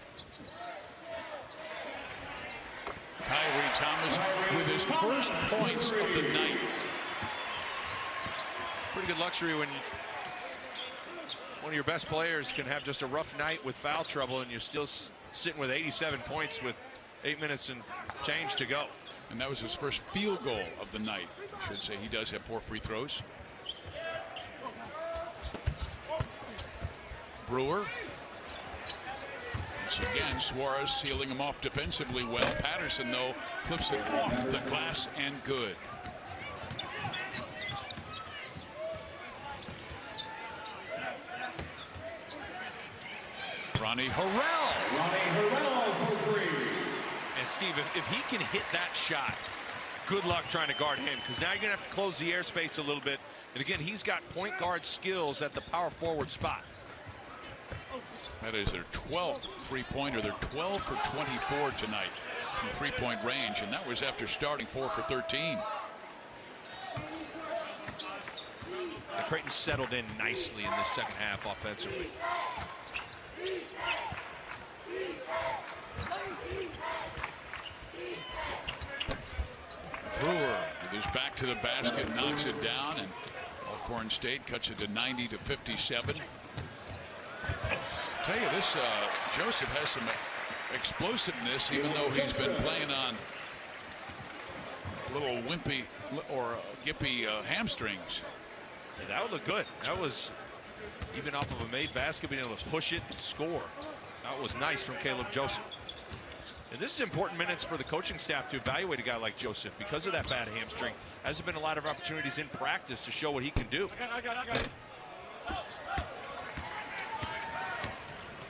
Kyrie Thomas with his first points of the night. Pretty good luxury when one of your best players can have just a rough night with foul trouble and you're still sitting with 87 points with 8 minutes and change to go. And that was his first field goal of the night. I should say he does have 4 free throws. Brewer. Once again, Suarez sealing him off defensively well. Patterson, though, clips it off the glass and good. Ronnie Harrell for 3. And Steve, if he can hit that shot, good luck trying to guard him, because now you're going to have to close the airspace a little bit. And again, he's got point guard skills at the power forward spot. That is their 12th three-pointer. They're 12 for 24 tonight from three-point range, and that was after starting 4 for 13. And Creighton settled in nicely in the second half offensively. Brewer with his back to the basket knocks it down, and Alcorn State cuts it to 90 to 57. I tell you, this Joseph has some explosiveness, even though he's been playing on little wimpy or gippy hamstrings. Yeah, that would look good. That was even off of a made basket, being able to push it and score. That was nice from Caleb Joseph. And this is important minutes for the coaching staff to evaluate a guy like Joseph because of that bad hamstring. Hasn't been a lot of opportunities in practice to show what he can do. I got it.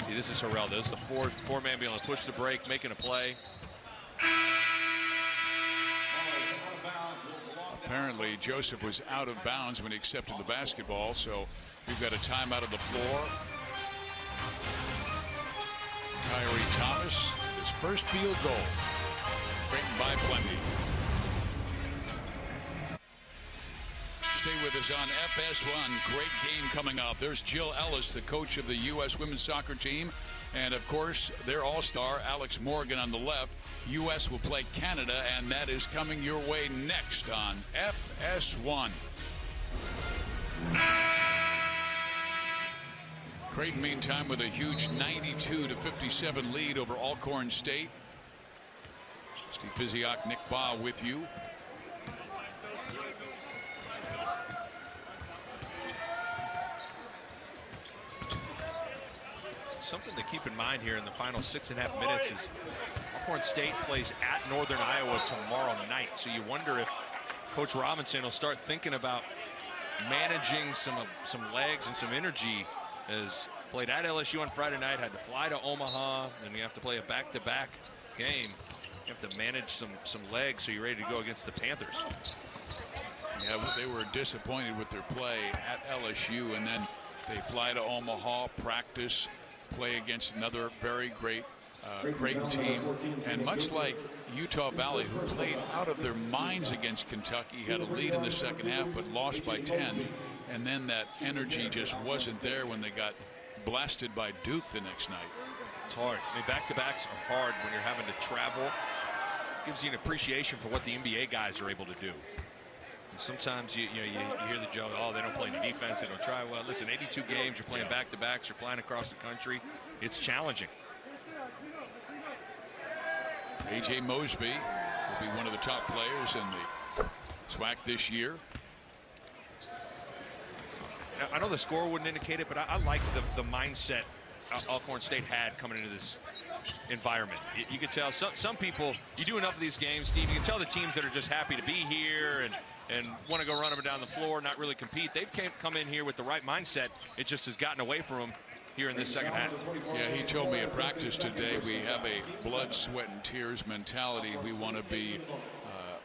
See, this is Harrell. This is the four-man being able to push the break, making a play. Apparently, Joseph was out of bounds when he accepted the basketball, so we've got a timeout of the floor. Kyrie Thomas, his first field goal. Creighton by plenty. Stay with us on FS1. Great game coming up. There's Jill Ellis, the coach of the U.S. women's soccer team. And, of course, their all-star, Alex Morgan, on the left. U.S. will play Canada, and that is coming your way next on FS1. Creighton, meantime, with a huge 92 to 57 lead over Alcorn State. Steve Fiziak, Nick Baugh with you. Something to keep in mind here in the final 6.5 minutes is Alcorn State plays at Northern Iowa tomorrow night. So you wonder if Coach Robinson will start thinking about managing some legs and some energy, as played at LSU on Friday night, had to fly to Omaha, and you have to play a back-to-back game. You have to manage some legs so you're ready to go against the Panthers. Yeah, they were disappointed with their play at LSU, and then they fly to Omaha, practice, play against another very great Creighton team. And much like Utah Valley, who played out of their minds against Kentucky, had a lead in the second half but lost by 10. And then that energy just wasn't there when they got blasted by Duke the next night. It's hard. I mean, back-to-backs are hard when you're having to travel. It gives you an appreciation for what the NBA guys are able to do. Sometimes you hear the joke, oh, they don't play any defense, they don't try. Well, listen, 82 games, you're playing back-to-backs, you're flying across the country. It's challenging. A.J. Mosby will be one of the top players in the SWAC this year. I know the score wouldn't indicate it, but I like the mindset Alcorn State had coming into this environment. You could tell some people, you do enough of these games, Steve, you can tell the teams that are just happy to be here and want to go run up and down the floor, not really compete. They've come in here with the right mindset. It just has gotten away from them here in this second half. Yeah, he told me at practice today we have a blood, sweat, and tears mentality. We want to be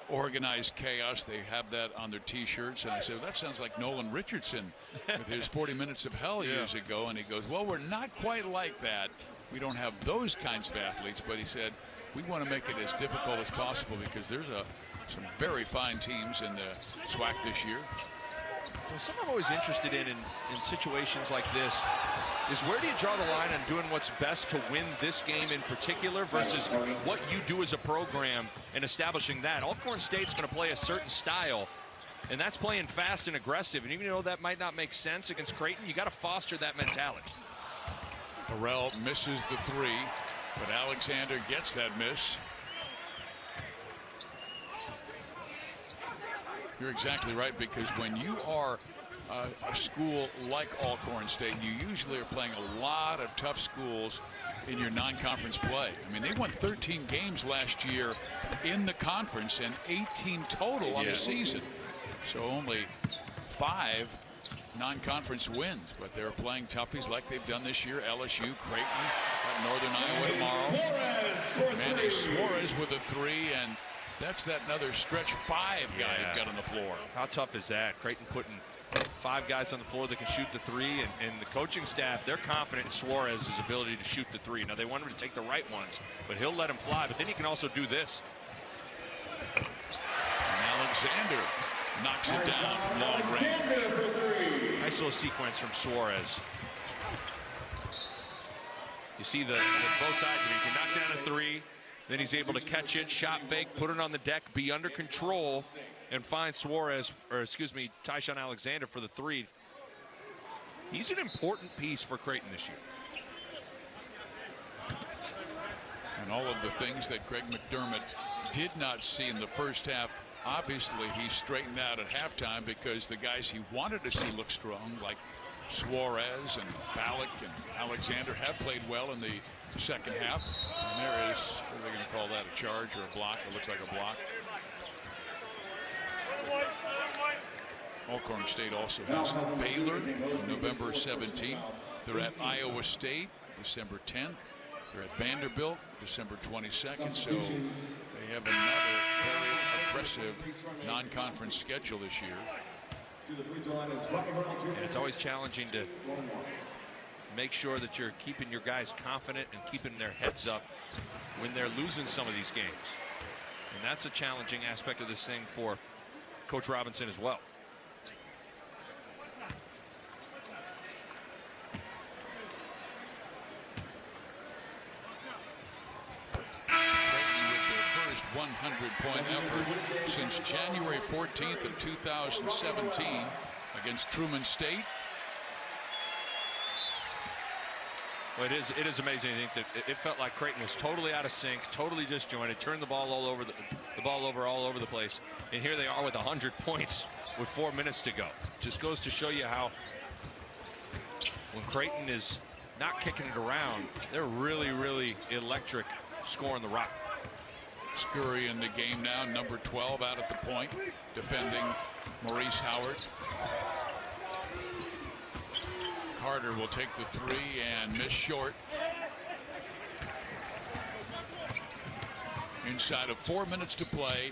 organized chaos. They have that on their T-shirts. And I said, well, that sounds like Nolan Richardson with his 40 Minutes of Hell years ago. And he goes, well, we're not quite like that. We don't have those kinds of athletes. But he said, we want to make it as difficult as possible because there's some very fine teams in the SWAC this year. Well, something I'm always interested in situations like this is where do you draw the line on doing what's best to win this game in particular versus what you do as a program and establishing that. Alcorn State's going to play a certain style, and that's playing fast and aggressive. And even though that might not make sense against Creighton, you got to foster that mentality. Burrell misses the three, but Alexander gets that miss. You're exactly right, because when you are a school like Alcorn State, you usually are playing a lot of tough schools in your non-conference play. I mean, they won 13 games last year in the conference and 18 total on the season. So only 5 non-conference wins, but they're playing toughies like they've done this year. LSU, Creighton, at Northern Iowa tomorrow. Manny Suarez with a 3, and that's that another stretch 5 guy who got on the floor. How tough is that? Creighton putting 5 guys on the floor that can shoot the 3, and the coaching staff, they're confident in Suarez's ability to shoot the 3. Now, they want him to take the right ones, but he'll let him fly. But then he can also do this. And Alexander knocks it down from long range. Nice little sequence from Suarez. You see the both sides of it. He can knock down a 3. Then he's able to catch it, shot fake, put it on the deck, be under control, and find Suarez, or excuse me, Tyshawn Alexander for the 3. He's an important piece for Creighton this year. And all of the things that Greg McDermott did not see in the first half, obviously he straightened out at halftime because the guys he wanted to see look strong, like Suarez and Ballack and Alexander, have played well in the second half. And there is, what are they going to call that, a charge or a block? It looks like a block. Alcorn State also has Baylor November 17th. They're at Iowa State December 10th. They're at Vanderbilt December 22nd. So they have another very aggressive non-conference schedule this year. And it's always challenging to make sure that you're keeping your guys confident and keeping their heads up when they're losing some of these games. And that's a challenging aspect of this thing for Coach Robinson as well. With their first 100-point effort since January 14th of 2017 against Truman State. Well, it is amazing to think that it felt like Creighton was totally out of sync, totally disjointed, turned the ball all over all over the place, and here they are with 100 points with 4 minutes to go. Just goes to show you how when Creighton is not kicking it around, they're really, really electric scoring the rock. Scurry in the game now, number 12 out at the point, defending Maurice Howard. Carter will take the 3 and miss short. Inside of 4 minutes to play,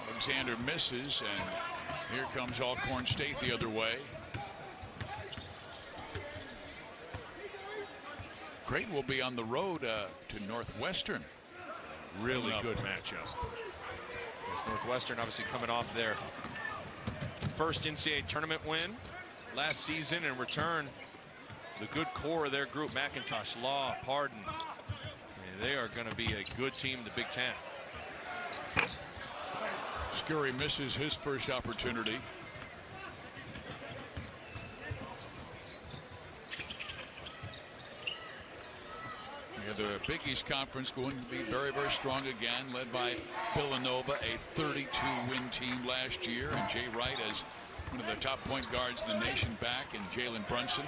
Alexander misses, and here comes Alcorn State the other way. Creighton will be on the road to Northwestern. Really good matchup. Because Northwestern obviously coming off their first NCAA tournament win last season. In return, the good core of their group, McIntosh, Law, Pardon, they are going to be a good team in the Big Ten. Scurry misses his first opportunity. Yeah, the Big East Conference going to be very, very strong again, led by Villanova, a 32-win team last year, and Jay Wright as one of the top point guards in the nation back, and Jalen Brunson.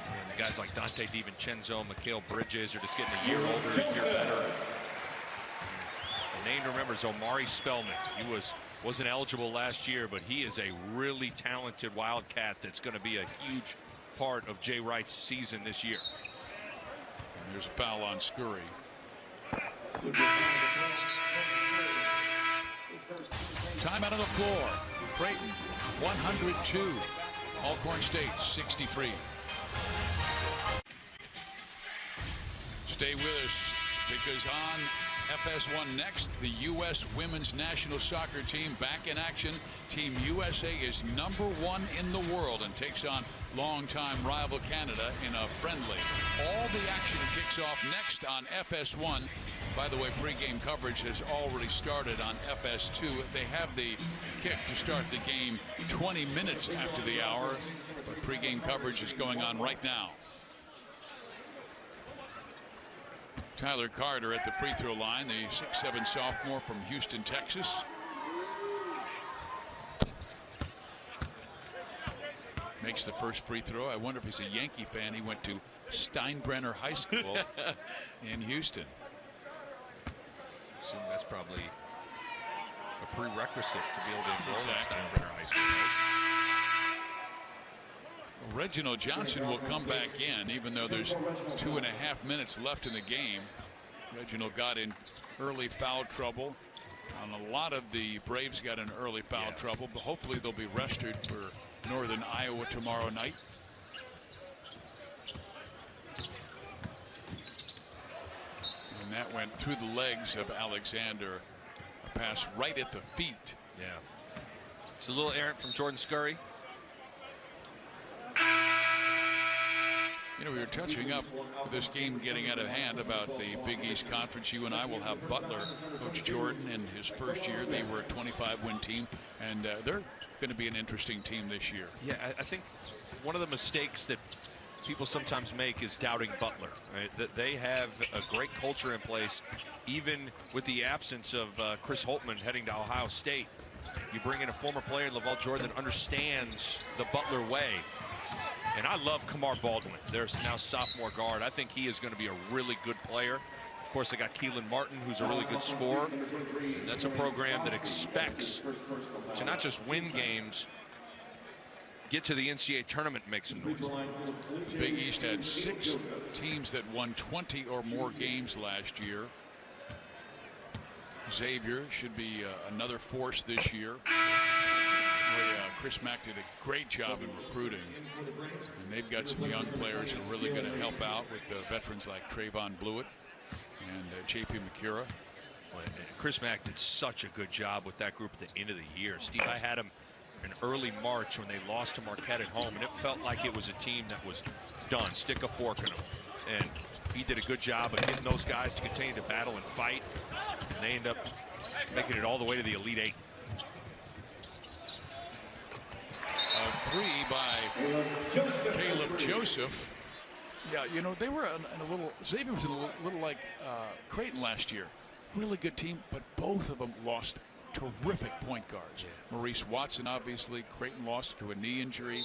And the guys like Dante DiVincenzo, Mikal Bridges are just getting a year older, a year better. The name to remember is Omari Spellman. He wasn't eligible last year, but he is a really talented Wildcat that's going to be a huge part of Jay Wright's season this year. And there's a foul on Scurry. Time out on the floor. Creighton 102. Alcorn State 63. Stay with us, because on FS1 next, the U.S. women's national soccer team back in action. Team USA is #1 in the world and takes on longtime rival Canada in a friendly. All the action kicks off next on FS1. By the way, pregame coverage has already started on FS2. They have the kick to start the game 20 minutes after the hour, but pregame coverage is going on right now. Tyler Carter at the free throw line, the 6'7" sophomore from Houston, Texas. Makes the first free throw. I wonder if he's a Yankee fan. He went to Steinbrenner High School in Houston. I assume that's probably a prerequisite to be able to enroll in Steinbrenner High School. Reginald Johnson will come back in, even though there's 2.5 minutes left in the game. Reginald got in early foul trouble. A lot of the Braves got in early foul trouble, but hopefully they'll be rested for Northern Iowa tomorrow night. And that went through the legs of Alexander. A pass right at the feet. Yeah. It's a little errant from Jordan Scurry. You know, we were touching up this game getting out of hand about the Big East Conference. You and I will have Butler, Coach Jordan, in his first year. They were a 25-win team, and they're going to be an interesting team this year. Yeah, I think one of the mistakes that people sometimes make is doubting Butler. Right? That they have a great culture in place, even with the absence of Chris Holtmann heading to Ohio State. You bring in a former player, LaVall Jordan, that understands the Butler way. And I love Kamar Baldwin. There's now sophomore guard. I think he is going to be a really good player. Of course, they got Keelan Martin, who's a really good scorer. And that's a program that expects to not just win games, get to the NCAA tournament and make some noise. The Big East had 6 teams that won 20 or more games last year. Xavier should be another force this year. Chris Mack did a great job in recruiting, and they've got some young players who are really going to help out with veterans like Trayvon Blewett and J.P. McCura. Chris Mack did such a good job with that group at the end of the year. Steve, I had him in early March when they lost to Marquette at home, and it felt like it was a team that was done. Stick a fork in them. And he did a good job of getting those guys to continue to battle and fight, and they end up making it all the way to the Elite Eight. A 3 by Caleb Joseph. Yeah, you know, they were in a little, Xavier was in a little like Creighton last year. Really good team, but both of them lost terrific point guards. Yeah. Maurice Watson, obviously. Creighton lost to a knee injury,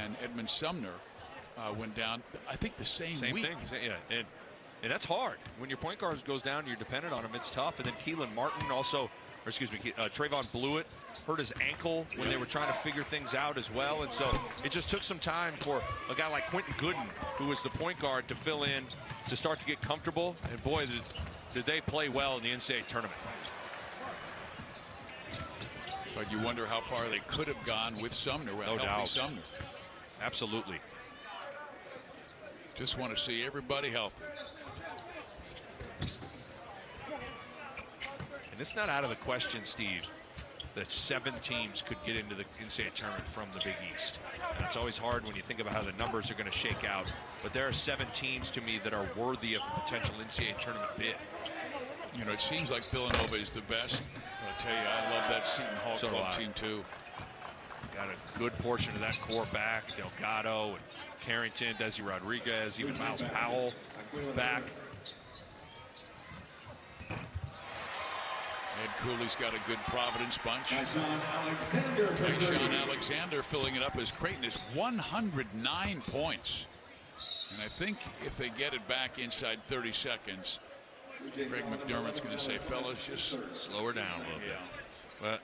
and Edmund Sumner went down, I think, the same week. Thing. Yeah, and that's hard. When your point guard goes down, you're dependent on him. It's tough. And then Keelan Martin also, or excuse me, Trayvon Blewett hurt his ankle when they were trying to figure things out as well. And so it just took some time for a guy like Quentin Gooden, who was the point guard, to fill in, to start to get comfortable. And boy, did they play well in the NCAA tournament. But you wonder how far they could have gone with Sumner. No doubt. Sumner. Absolutely. Just want to see everybody healthy. And it's not out of the question, Steve, that 7 teams could get into the NCAA tournament from the Big East. And it's always hard when you think about how the numbers are going to shake out. But there are 7 teams to me that are worthy of a potential NCAA tournament bid. You know, it seems like Villanova is the best. I'll tell you, I love that Seton Hall Club team too. Got a good portion of that core back. Delgado and Carrington, Desi Rodriguez, even Miles Powell back. Ed Cooley's got a good Providence bunch. Tyshawn Alexander filling it up as Creighton is 109 points. And I think if they get it back inside 30 seconds, Greg McDermott's going to say, fellas, just slow her down a little bit. But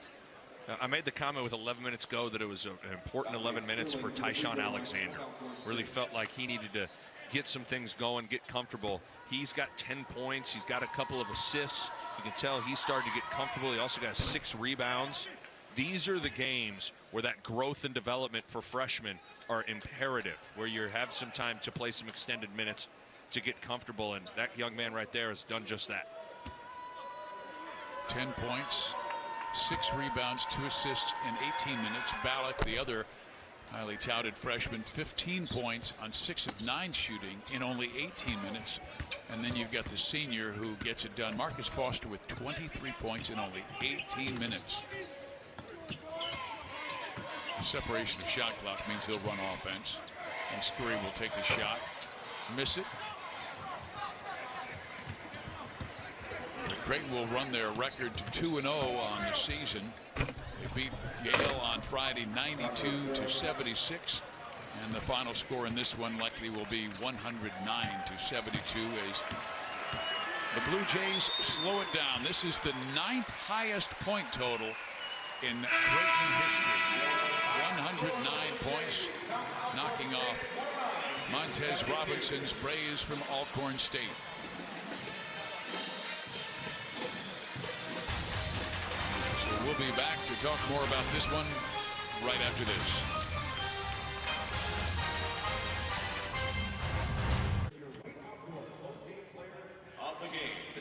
I made the comment with 11 minutes go that it was an important 11 minutes for Tyshawn Alexander. Really felt like he needed to get some things going, get comfortable. He's got 10 points. He's got a couple of assists. You can tell he's starting to get comfortable. He also got 6 rebounds. These are the games where that growth and development for freshmen are imperative, where you have some time to play some extended minutes to get comfortable, and that young man right there has done just that. 10 points, 6 rebounds, 2 assists in 18 minutes. Ballack, the other highly touted freshman, 15 points on 6 of 9 shooting in only 18 minutes. And then you've got the senior who gets it done, Marcus Foster, with 23 points in only 18 minutes. The separation of shot clock means he'll run offense, and Scurry will take the shot, miss it. Creighton will run their record to 2-0 on the season. They beat Yale on Friday 92-76, and the final score in this one likely will be 109-72 as the Blue Jays slow it down. This is the 9th highest point total in Creighton history. 109 points, knocking off Montez Robinson's Braves from Alcorn State. We'll be back to talk more about this one right after this.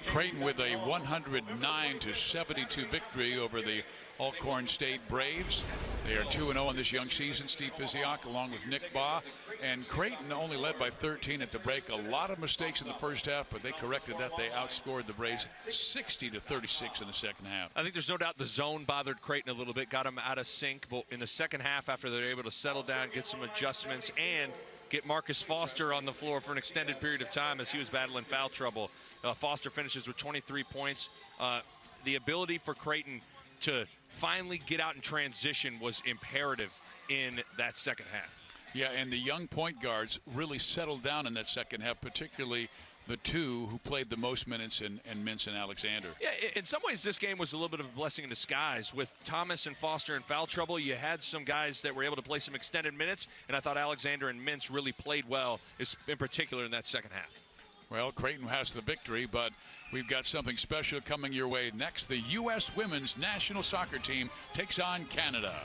Creighton with a 109-72 victory over the Alcorn State Braves. They are 2-0 in this young season. Steve Physiok along with Nick Baugh. And Creighton only led by 13 at the break. A lot of mistakes in the first half, but they corrected that. They outscored the Braves 60-36 in the second half. I think there's no doubt the zone bothered Creighton a little bit, got them out of sync. But in the second half, after they were able to settle down, get some adjustments, and get Marcus Foster on the floor for an extended period of time as he was battling foul trouble. Foster finishes with 23 points. The ability for Creighton to finally get out in transition was imperative in that second half. Yeah, and the young point guards really settled down in that second half, particularly the two who played the most minutes in Mintz and Alexander. Yeah, in some ways this game was a little bit of a blessing in disguise. With Thomas and Foster in foul trouble, you had some guys that were able to play some extended minutes, and I thought Alexander and Mintz really played well, in particular in that second half. Well, Creighton has the victory, but we've got something special coming your way next. The U.S. women's national soccer team takes on Canada.